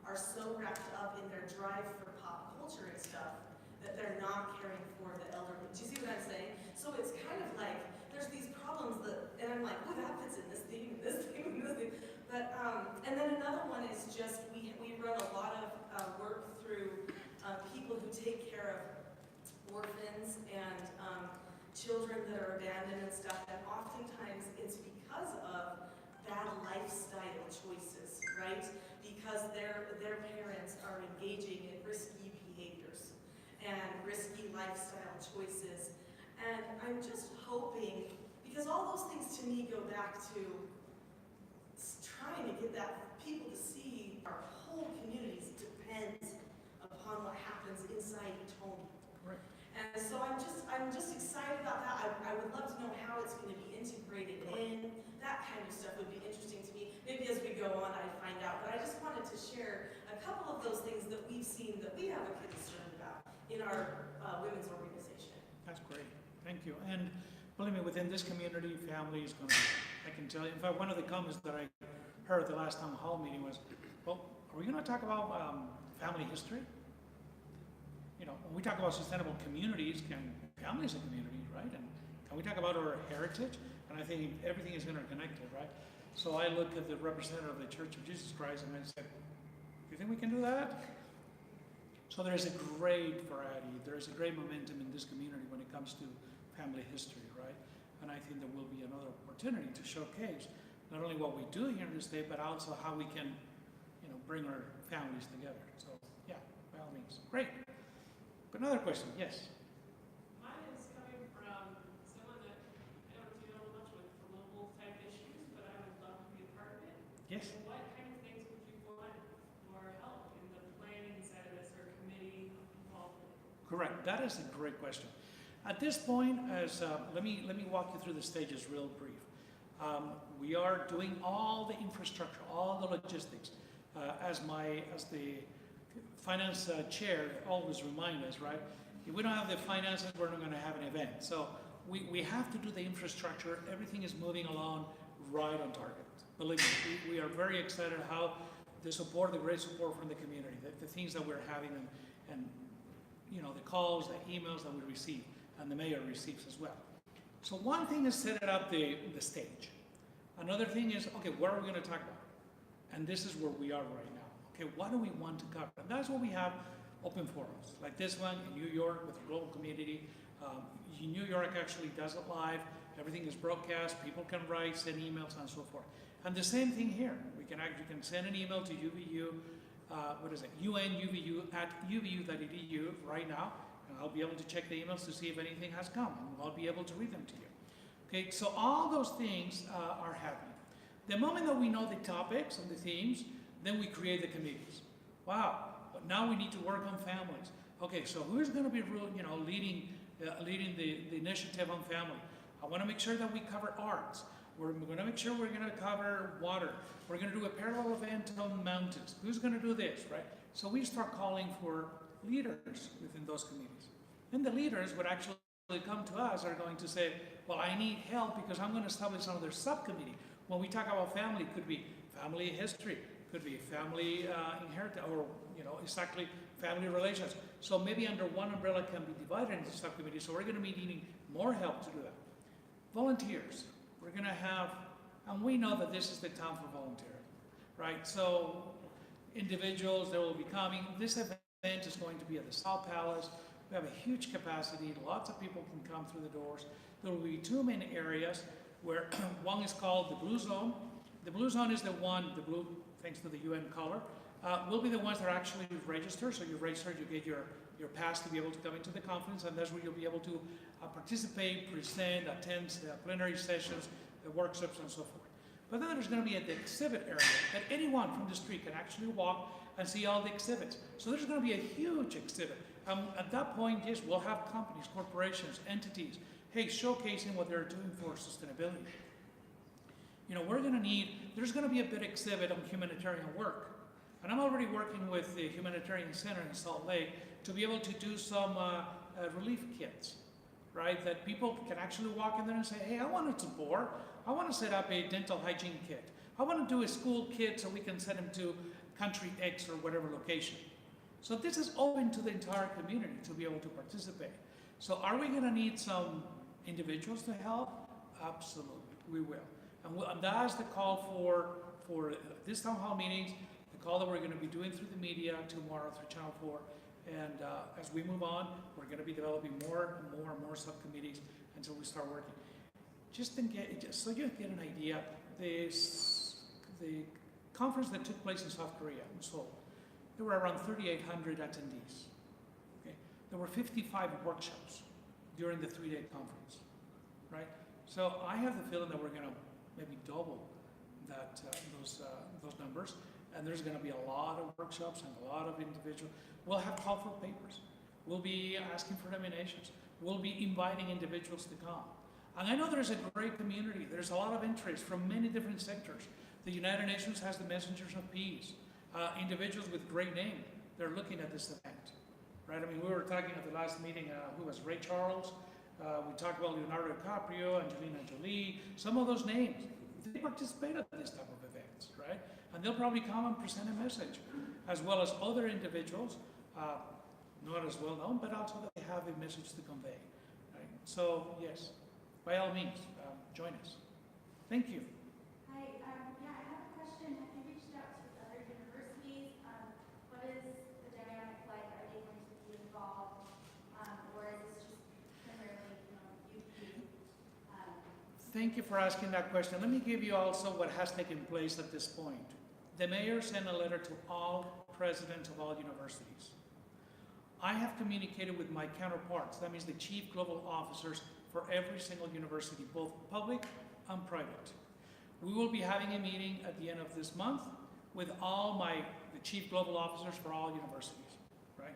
are so wrapped up in their drive for pop culture and stuff that they're not caring for the elderly. Do you see what I'm saying? So it's kind of like, there's these problems that, and I'm like, oh, that fits in this theme, and this theme, and this theme. But, and then another one is just, we run a lot of work through people who take care of orphans and children that are abandoned and stuff, and oftentimes it's because of bad lifestyle choices, right? Because their parents are engaging in risky behaviors and risky lifestyle choices. And I'm just hoping, because all those things to me go back to trying to get people to see our whole communities depend upon what happens inside each home. Right. And so I'm just excited about that. I would love to know how it's going to be integrated in. That kind of stuff would be interesting to me. Maybe as we go on I find out. But I just wanted to share a couple of those things that we've seen that we have a concern about in our women's organization. That's great. Thank you. And believe me, within this community, family is going to, I can tell you. In fact, one of the comments that I heard at the last town hall meeting was, well, are we going to talk about family history? You know, when we talk about sustainable communities, family is a community, right? And can we talk about our heritage? And I think everything is interconnected, right? So I looked at the representative of the Church of Jesus Christ and I said, do you think we can do that? So there is a great variety, there is a great momentum in this community when it comes to family history, right? And I think there will be another opportunity to showcase not only what we do here in the state, but also how we can, you know, bring our families together. So yeah, by all means. Great. Another question, yes. Mine is coming from someone that I don't deal much with global type issues, but I would love to be a part of it. Yes. And what kind of things would you want for help in the planning side of this or committee involvement? Correct. That is a great question. At this point, as let me walk you through the stages real brief. We are doing all the infrastructure, all the logistics. As the finance chair always remind us, right? If we don't have the finances, we're not going to have an event. So we have to do the infrastructure. Everything is moving along right on target. Believe me, we are very excited how the support, the great support from the community, the things that we're having, and you know, the calls, the emails that we receive, and the mayor receives as well. So one thing is set up the stage. Another thing is, okay, what are we going to talk about? And this is where we are right now. Okay, what do we want to cover? And that's what we have open forums, like this one in New York with the global community. New York actually does it live. Everything is broadcast. People can write, send emails, and so forth. And the same thing here. You can send an email to UVU, UNUVU at uvu.edu right now. And I'll be able to check the emails to see if anything has come, and I'll be able to read them to you. Okay, so all those things are happening. The moment that we know the topics and the themes, then we create the committees. Wow, but now we need to work on families. Okay, so who's going to be leading the initiative on family? I want to make sure that we cover arts. We're going to make sure we're going to cover water. We're going to do a parallel event on mountains. Who's going to do this, right? So we start calling for leaders within those committees. And the leaders would actually come to us, are going to say, well, I need help because I'm going to establish another subcommittee. When we talk about family, it could be family history, could be family inheritance, or exactly family relations. So maybe under one umbrella can be divided into subcommittees. So we're going to be needing more help to do that. Volunteers. We're going to have, and we know that this is the time for volunteering, right? So individuals that will be coming. This event is going to be at the South Palace. We have a huge capacity. Lots of people can come through the doors. There will be two main areas where one is called the Blue Zone. The Blue Zone is the blue, thanks to the UN color, will be the ones that are actually registered. So you register, you get your pass to be able to come into the conference, and that's where you'll be able to participate, present, attend plenary sessions, workshops, and so forth. But then there's going to be the exhibit area that anyone from the street can actually walk and see all the exhibits. So there's going to be a huge exhibit. At that point, yes, we'll have companies, corporations, entities, showcasing what they're doing for sustainability. We're going to there's going to be a big exhibit on humanitarian work. And I'm already working with the Humanitarian Center in Salt Lake to be able to do some relief kits, right? That people can actually walk in there and say, hey, I want to bore. I want to set up a dental hygiene kit. I want to do a school kit so we can send them to country X or whatever location. So this is open to the entire community to be able to participate. So are we going to need some individuals to help? Absolutely, we will. And that is the call for this town hall meetings, the call that we're going to be doing through the media tomorrow through Channel 4. And as we move on, we're going to be developing more and more subcommittees until we start working. Just so you get an idea, the conference that took place in South Korea, in Seoul, there were around 3,800 attendees. Okay? There were 55 workshops during the 3-day conference, right? So I have the feeling that we're going to maybe double that those numbers, and there's going to be a lot of workshops and a lot of individuals. We'll have call for papers. We'll be asking for nominations. We'll be inviting individuals to come. And I know there's a great community. There's a lot of interest from many different sectors. The United Nations has the Messengers of Peace. Individuals with great name, they're looking at this event, right? I mean, we were talking at the last meeting, who was Ray Charles? We talked about Leonardo DiCaprio, Angelina Jolie, some of those names. They participate at this type of events, right? And they'll probably come and present a message, as well as other individuals, not as well known, but also that they have a message to convey, right? So, yes, by all means, join us. Thank you. Hi, yeah, I have a question. Have you reached out to the other universities? What is the dynamic like? Are they going to be involved? Or is this just primarily, UVU? Thank you for asking that question. Let me give you also what has taken place at this point. The mayor sent a letter to all presidents of all universities. I have communicated with my counterparts, that means the chief global officers for every single university, both public and private. We will be having a meeting at the end of this month with all the chief global officers for all universities, right?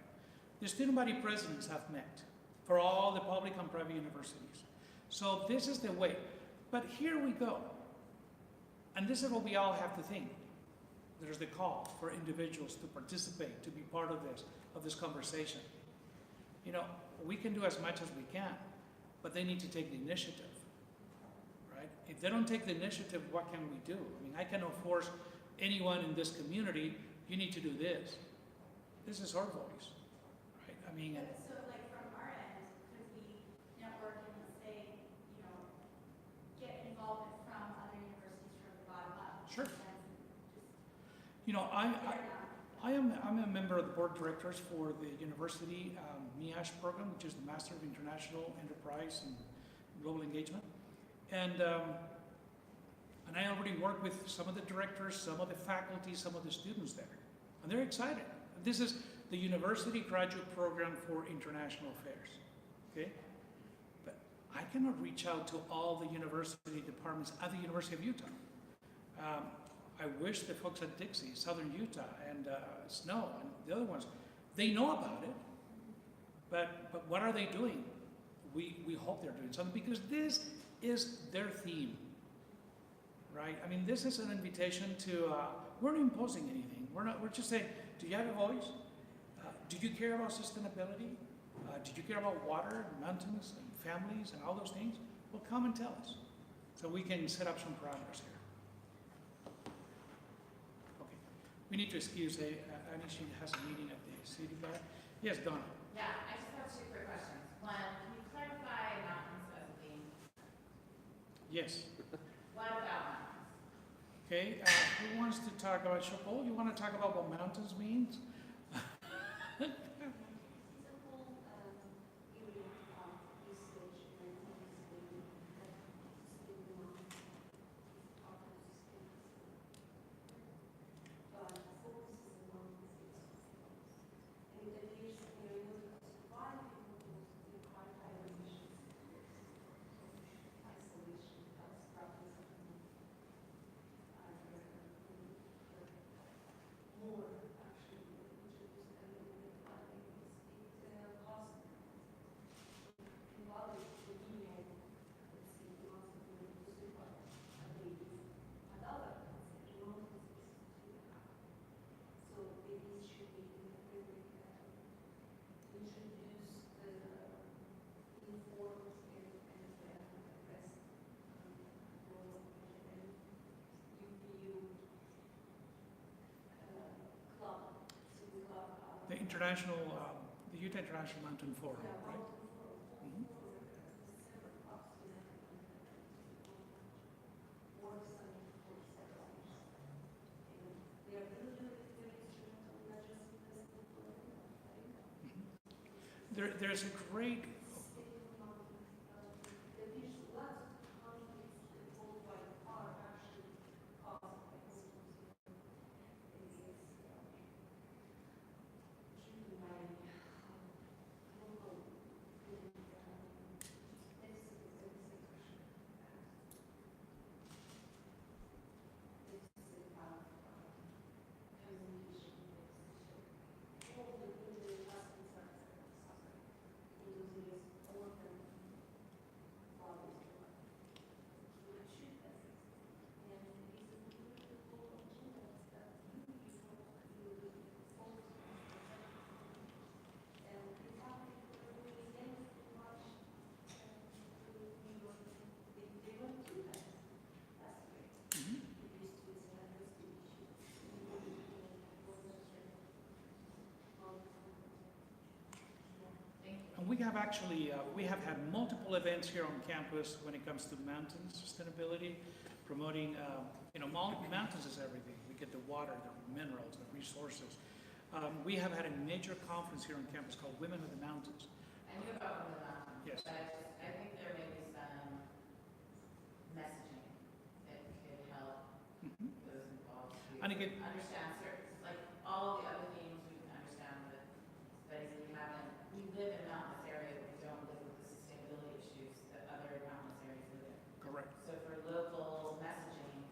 The student body presidents have met for all the public and private universities. So this is the way. But here we go. And this is what we all have to think. There's the call for individuals to participate, to be part of this conversation. You know, we can do as much as we can, but they need to take the initiative. If they don't take the initiative, what can we do? I mean, I cannot force anyone in this community, you need to do this. This is our voice, right? I mean, So like from our end, could we network and say, get involvement from other universities from the bottom up? Sure. You know, I'm a member of the board of directors for the university MIASH program, which is the Master of International Enterprise and Global Engagement. And I already work with some of the directors, some of the faculty, some of the students there. And they're excited. This is the University Graduate Program for International Affairs, okay? But I cannot reach out to all the university departments at the University of Utah. I wish the folks at Dixie, Southern Utah, and Snow, and the other ones, they know about it, but what are they doing? We hope they're doing something, because this is their theme, right? I mean, this is an invitation to, we're not imposing anything. We're just saying, do you have a voice? Do you care about sustainability? Do you care about water, and mountains, and families, and all those things? Well, come and tell us, so we can set up some parameters here. Okay, we need to excuse Anish has a meeting at the city bar. Yes, Donna. Yeah, I just have 2 quick questions. One, can you clarify mountains as a theme? Yes. What about mountains? Okay, who wants to talk about Chapel? You want to talk about what mountains means? Utah International Mountain Forum, right? Mhm. There's a great, and we have actually, we have had multiple events here on campus when it comes to mountain sustainability, promoting, mountains is everything. We get the water, the minerals, the resources. We have had a major conference here on campus called Women of the Mountains. I knew about Uvu Planning. Yes. But I think there may be some messaging that could help Mhm. those involved to And again, understand certain, like all of the other themes we can understand, but studies we haven't, we live in mountainous areas, but we don't live with the sustainability issues that other mountainous areas live in. correct. So for local messaging,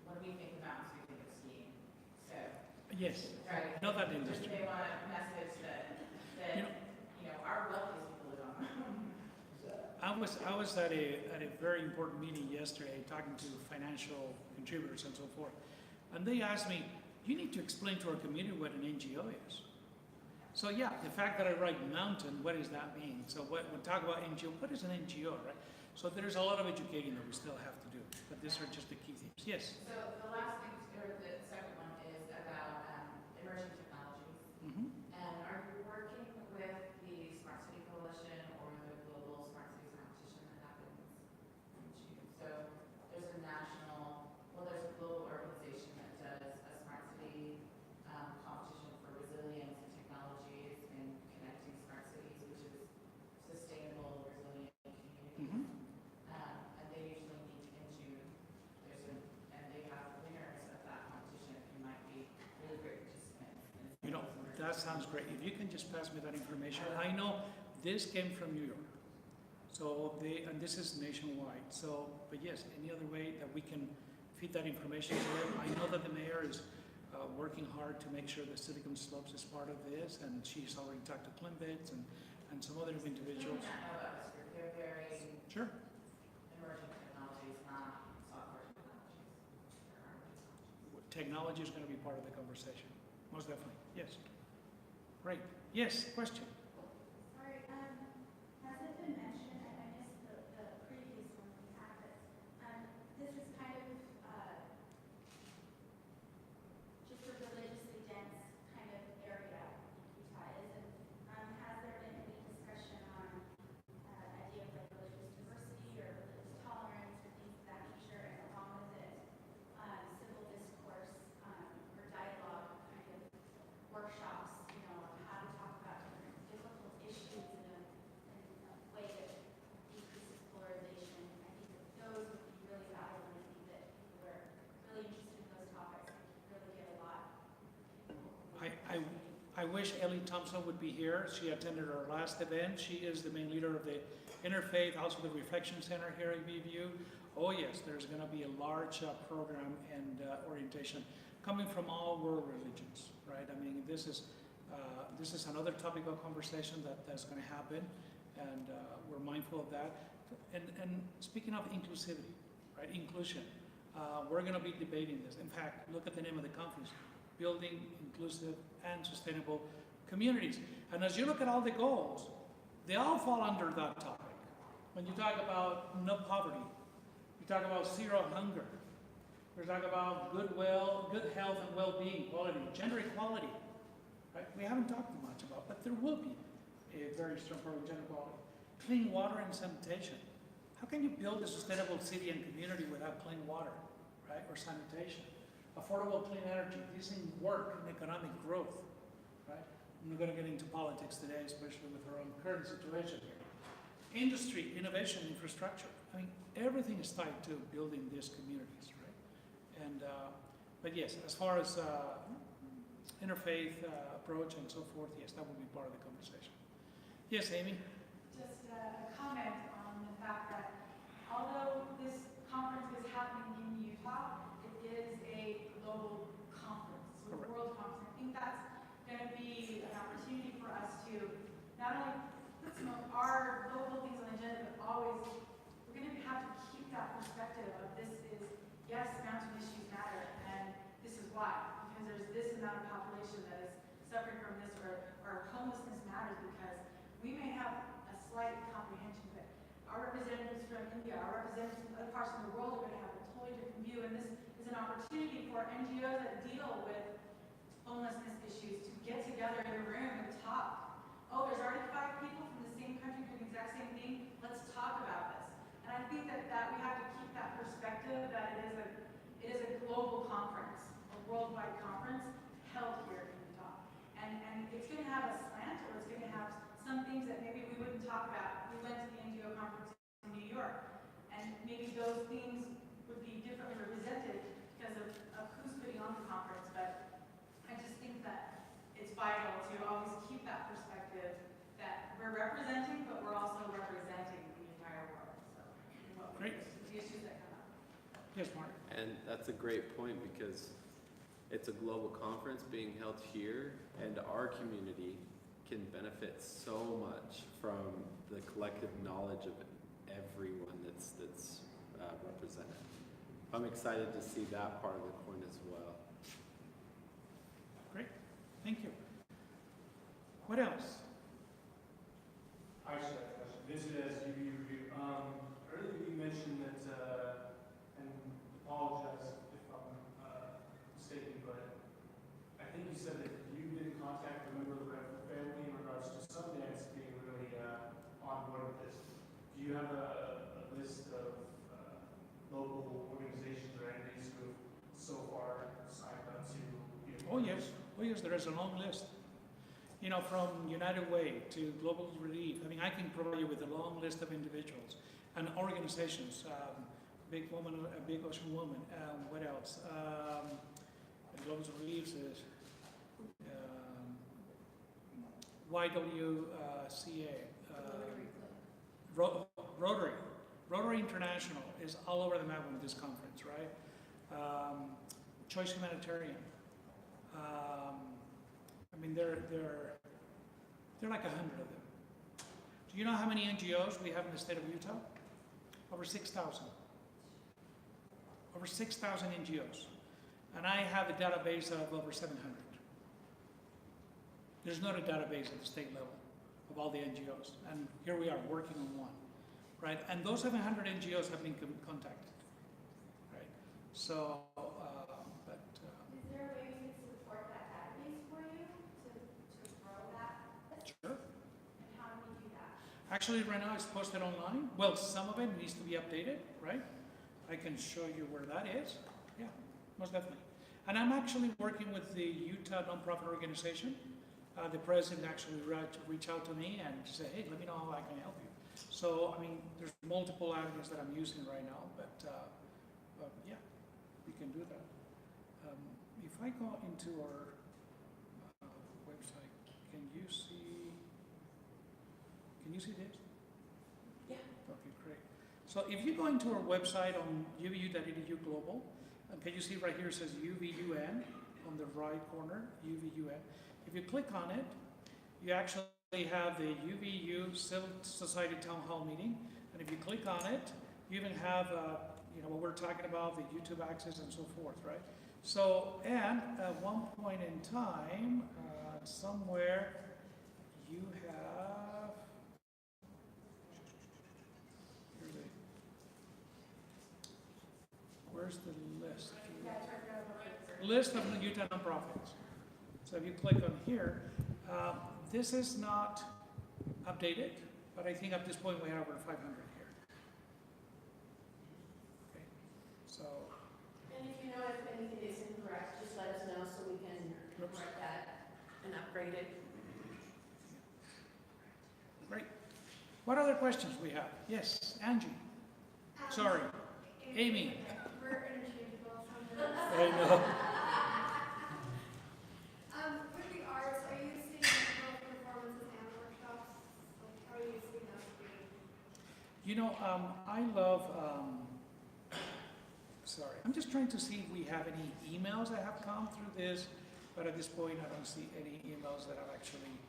when we think of mountains, we think of skiing. So, Yes, right. not that Just industry. they want a message that, You know- our wealthiest people live on mountains. I was at a very important meeting yesterday talking to financial contributors and so forth. And they asked me, you need to explain to our community what an NGO is. So yeah, the fact that I write mountain, what does that mean? So when we talk about NGO, what is an NGO, right? So there's a lot of educating that we still have to do, but these are just the key themes. Yes? So the last thing, or the second one is about emerging technologies. Mm-hmm. And are you working with the Smart City Coalition or the Global Smart Cities Competition that happens in June? So there's a there's a global organization that does a Smart City competition for resilience and technologies and connecting smart cities, which is sustainable, resilient communities. Mm-hmm. And they usually meet in June. And they have winners of that competition who might be really great participants. That sounds great. If you can just pass me that information. I know this came from New York. So and this is nationwide. So, but yes, any other way that we can feed that information to them. I know that the mayor is working hard to make sure that Silicon Slopes is part of this, and she's already talked to Klimbits and some other individuals. I know about this group. They're very Sure. emerging technologies, not software technologies. Technology is going to be part of the conversation. Most definitely. Yes. Great. Yes, question. Sorry, has it been mentioned, and I missed the previous one we had, but this is kind of just a religiously dense kind of area Utah is, and has there been any discussion on idea of like religious diversity or religious tolerance or things of that nature, and along with it, civil discourse or dialogue kind of workshops, how to talk about different difficult issues in a way that decreases polarization. I think that those would be really valuable, and I think that people are really interested in those topics. I really get a lot. I wish Ellie Thompson would be here. She attended our last event. She is the main leader of the Interfaith, also the Reflection Center here at UVU. Oh yes, there's going to be a large program and orientation coming from all world religions, right? I mean, this is another topic of conversation that's going to happen, and we're mindful of that. And speaking of inclusivity, right? Inclusion. We're going to be debating this. In fact, look at the name of the conference: Building Inclusive and Sustainable Communities. And as you look at all the goals, they all fall under that topic. When you talk about no poverty, you talk about zero hunger, we talk about good health and well-being, quality, gender equality, right? We haven't talked much about, but there will be a very strong part of gender equality. Clean water and sanitation. How can you build a sustainable city and community without clean water, right, or sanitation? Affordable clean energy. These things work in economic growth, right? I'm not going to get into politics today, especially with our own current situation here. Industry, innovation, infrastructure. I mean, everything is tied to building these communities, right? And, but yes, as far as interfaith approach and so forth, yes, that will be part of the conversation. Yes, Amy? Just a comment on the fact that although this conference is happening in Utah, it is a global conference, so it's a world conference. I think that's going to be an opportunity for us to not only put some of our local things on the agenda, but always, we're going to have to keep that perspective of this is, yes, mountain issues matter, and this is why. Because there's this amount of population that is suffering from this, or homelessness matters because we may have a slight comprehension, but our representatives from India, our representatives from other parts of the world are going to have a totally different view, and this is an opportunity for NGOs that deal with homelessness issues to get together in a room and talk. Oh, there's already 5 people from the same country doing the exact same thing. Let's talk about this. And I think that we have to keep that perspective that it is a global conference, a worldwide conference held here in Utah. And it's going to have a slant, or it's going to have some things that maybe we wouldn't talk about. We went to the NGO conference in New York, and maybe those themes would be differently represented because of who's putting on the conference. But I just think that it's vital to always keep that perspective that we're representing, but we're also representing the entire world. So, Great. The issues that come up. Yes, Mark? And that's a great point because it's a global conference being held here, and our community can benefit so much from the collective knowledge of everyone that's represented. I'm excited to see that part of the coin as well. Great. Thank you. What else? I should have a question. This is UVU review. Earlier you mentioned that, and apologize if I'm mistaken, but I think you said that you did contact a member of the Redford family in regards to Sundance being really on board with this. Do you have a list of local organizations or entities who have so far signed up to be a Oh, part of yes. this? Oh, yes, there is a long list. You know, from United Way to Global Relief. I mean, I can provide you with a long list of individuals and organizations. Big Woman, Big Ocean Woman. What else? Global Relief is YWCA. Rotary. Rotary International is all over the map with this conference, right? Choice Humanitarian. I mean, there are like 100 of them. Do you know how many NGOs we have in the state of Utah? Over 6,000. Over 6,000 NGOs. And I have a database of over 700. There's not a database at the state level of all the NGOs. And here we are working on one, right? And those 700 NGOs have been contacted, right? So, Is there a way we could support that database for you to grow that? sure. And how do we do that? Actually, right now it's posted online. Well, some of it needs to be updated, right? I can show you where that is. Yeah, most definitely. And I'm actually working with the Utah nonprofit organization. The president actually reached out to me and said, hey, let me know how I can help you. So, I mean, there's multiple avenues that I'm using right now, but yeah, we can do that. If I go into our website, can you see this? Yeah. Okay, great. So if you go into our website on uvu.edu global, can you see right here it says UVU UN on the right corner, UVU UN. If you click on it, you actually have the UVU Civil Society Townhall Meeting, and if you click on it, you even have you know what we're talking about, the YouTube access and so forth, right? So, and at one point in time, somewhere you have where's the list? List of the Utah nonprofits. So So if you click on here, this is not updated, but I think at this point we have over 500 here. Okay, so, And if you know if anything is incorrect, just let us know so we can correct that and upgrade it. great. What other questions we have? Yes, Angie. Sorry, Amy. We're interchangeable sometimes. I know. With the arts, are you seeing both performances and workshops? Like, how are you seeing those being? You know, I love, sorry, I'm just trying to see if we have any emails that have come through this, but at this point I don't see any emails that have actually,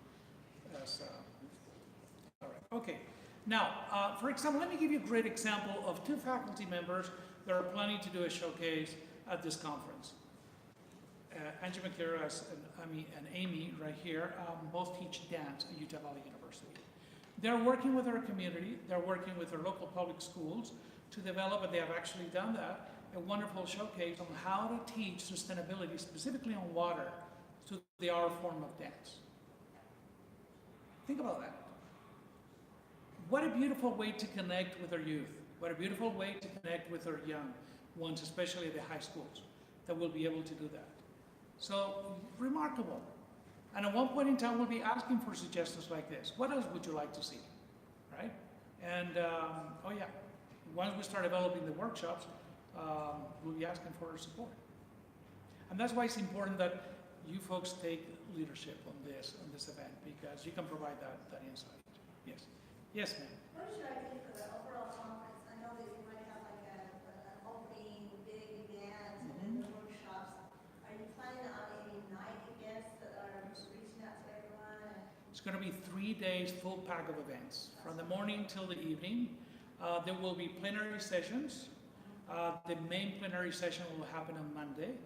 all right, okay. Now, for example, let me give you a great example of two faculty members that are planning to do a showcase at this conference. Angie McClure and Amy right here both teach dance at Utah Valley University. They're working with our community, they're working with our local public schools to develop, and they have actually done that, a wonderful showcase on how to teach sustainability, specifically on water, to the art form of dance. Think about that. What a beautiful way to connect with our youth. What a beautiful way to connect with our young ones, especially at the high schools, that will be able to do that. So, remarkable. And at one point in time, we'll be asking for suggestions like this. What else would you like to see, right? And, oh yeah, once we start developing the workshops, we'll be asking for our support. And that's why it's important that you folks take leadership on this event, because you can provide that insight. Yes. Yes, ma'am. What is your idea for the overall conference? I know that you might have like an opening big event and then the workshops. Are you planning on any night events that are reaching out to everyone? It's going to be 3 days full pack of events, from the morning till the evening. There will be plenary sessions. The main plenary session will happen on Monday.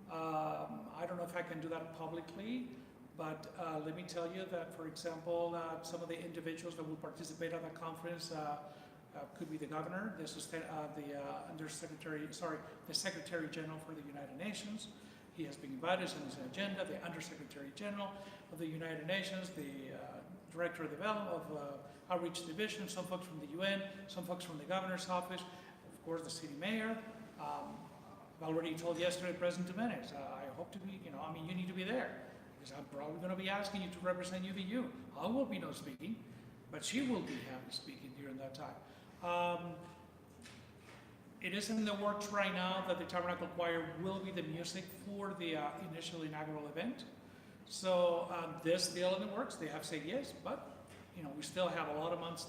I don't know if I can do that publicly, but let me tell you that, for example, some of the individuals that will participate at the conference could be the governor, the Secretary General for the United Nations. He has been invited, it's on his agenda. The Undersecretary General of the United Nations, the Director of Development of Outreach Division, some folks from the UN, some folks from the Governor's Office, of course the City Mayor. I've already told yesterday President Jimenez, I hope to be, you need to be there. Because I'm probably going to be asking you to represent UVU. I will be not speaking, but she will be speaking during that time. It is in the works right now that the Tabernacle Choir will be the music for the initial inaugural event. So this still in the works. They have said yes, but we still have a lot of months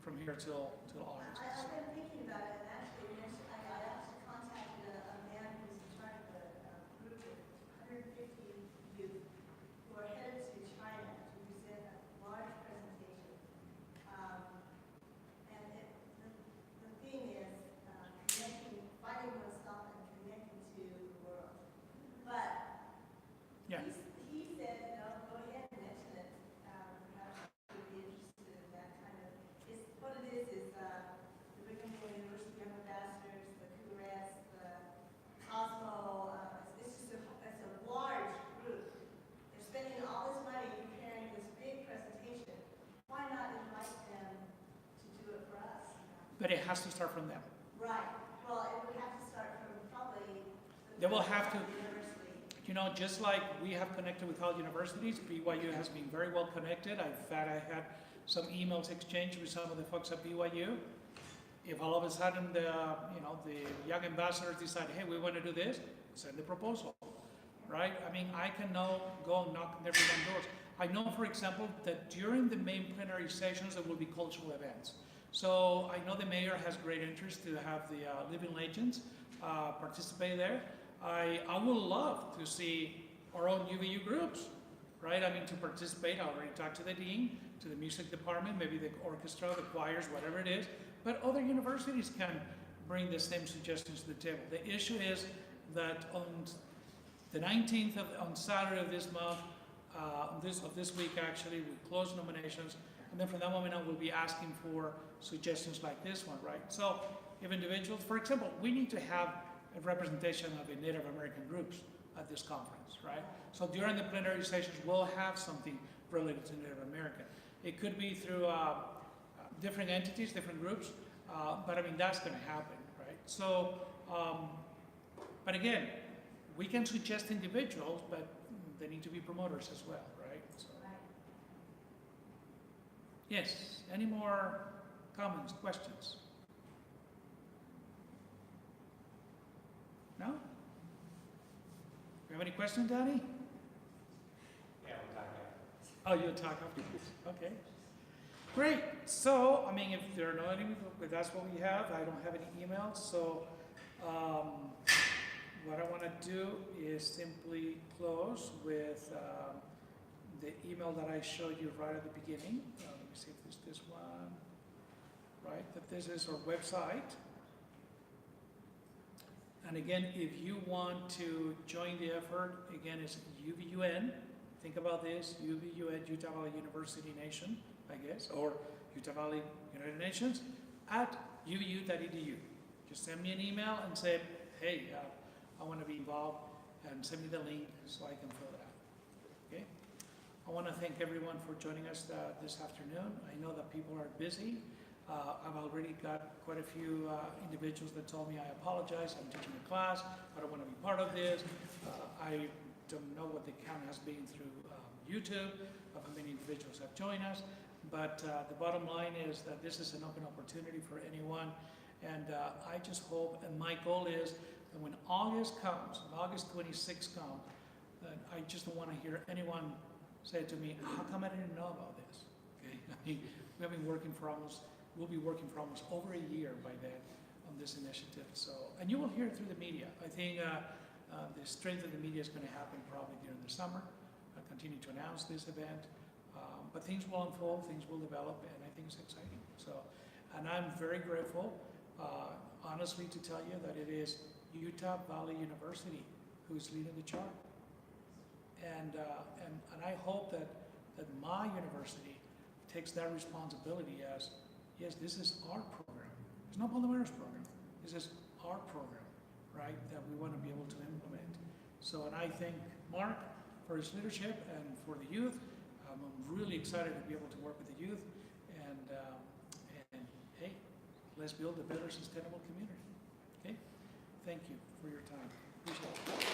from here till August. I've been thinking about it, and actually, I actually contacted a man who's in charge of a group of 150 youth who are headed to China to present a large presentation. And the theme is finding oneself and connecting to the world. But Yeah. he said, no, go ahead and mention it. Perhaps you would be interested in that kind of. What it is the Brigham Young University Young Ambassadors, the CURES, the Cosmo. It's just it's a large group. They're spending all this money preparing this big presentation. Why not invite them to do it for us? But it has to start from them. Right. Well, it would have to start from probably They will have to, the university. just like we have connected with all universities, BYU has been very well connected. In fact, I had some emails exchanged with some of the folks at BYU. If all of a sudden the young ambassadors decide, hey, we want to do this, send the proposal, right? I can now go and knock on everyone's doors. I know, for example, that during the main plenary sessions, there will be cultural events. So I know the mayor has great interest to have the living legends participate there. I would love to see our own UVU groups, right? To participate. I already talked to the dean, to the music department, maybe the orchestra, the choirs, whatever it is. But other universities can bring the same suggestions to the table. The issue is that on the 19th, on Saturday of this month, of this week actually, we close nominations. And then from that moment on, we'll be asking for suggestions like this one, right? So if individuals, for example, we need to have a representation of the Native American groups at this conference, right? So during the plenary sessions, we'll have something related to Native American. It could be through different entities, different groups, but I mean, that's going to happen, right? So, but again, we can suggest individuals, but they need to be promoters as well, right? So, yes, any more comments, questions? No? You have any questions, Danny? Yeah, we'll talk about it. Oh, you'll talk afterwards, okay. Great, so, I mean, if there are no any, that's what we have, I don't have any emails, so, what I want to do is simply close with the email that I showed you right at the beginning. Let me see if it's this one, right, that this is our website. And again, if you want to join the effort, again, it's UVUN. Think about this, UVUN, Utah Valley University Nation, I guess, or Utah Valley United Nations, at uvu.edu. Just send me an email and say, hey, I want to be involved, and send me the link so I can fill it out. Okay? I want to thank everyone for joining us this afternoon. I know that people are busy. I've already got quite a few individuals that told me, I apologize, I'm teaching a class, I don't want to be part of this. I don't know what the count has been through YouTube, of how many individuals have joined us, but the bottom line is that this is an open opportunity for anyone, and I just hope, and my goal is that when August comes, when August 26th comes, that I just don't want to hear anyone say to me, how come I didn't know about this? Okay, I mean, we have been working for we'll be working for almost over a year by then on this initiative. So, and you will hear it through the media. I think the strength of the media is going to happen probably during the summer. I'll continue to announce this event, but things will unfold, things will develop, and I think it's exciting. So, and I'm very grateful, honestly, to tell you that it is Utah Valley University who's leading the charge. And I hope that my university takes that responsibility as, yes, this is our program. It's not Baldomera's program. This is our program, right, that we want to be able to implement. So, and I thank Mark for his leadership and for the youth. I'm really excited to be able to work with the youth. And hey, let's build a better sustainable community. Okay? Thank you for your time. Appreciate it.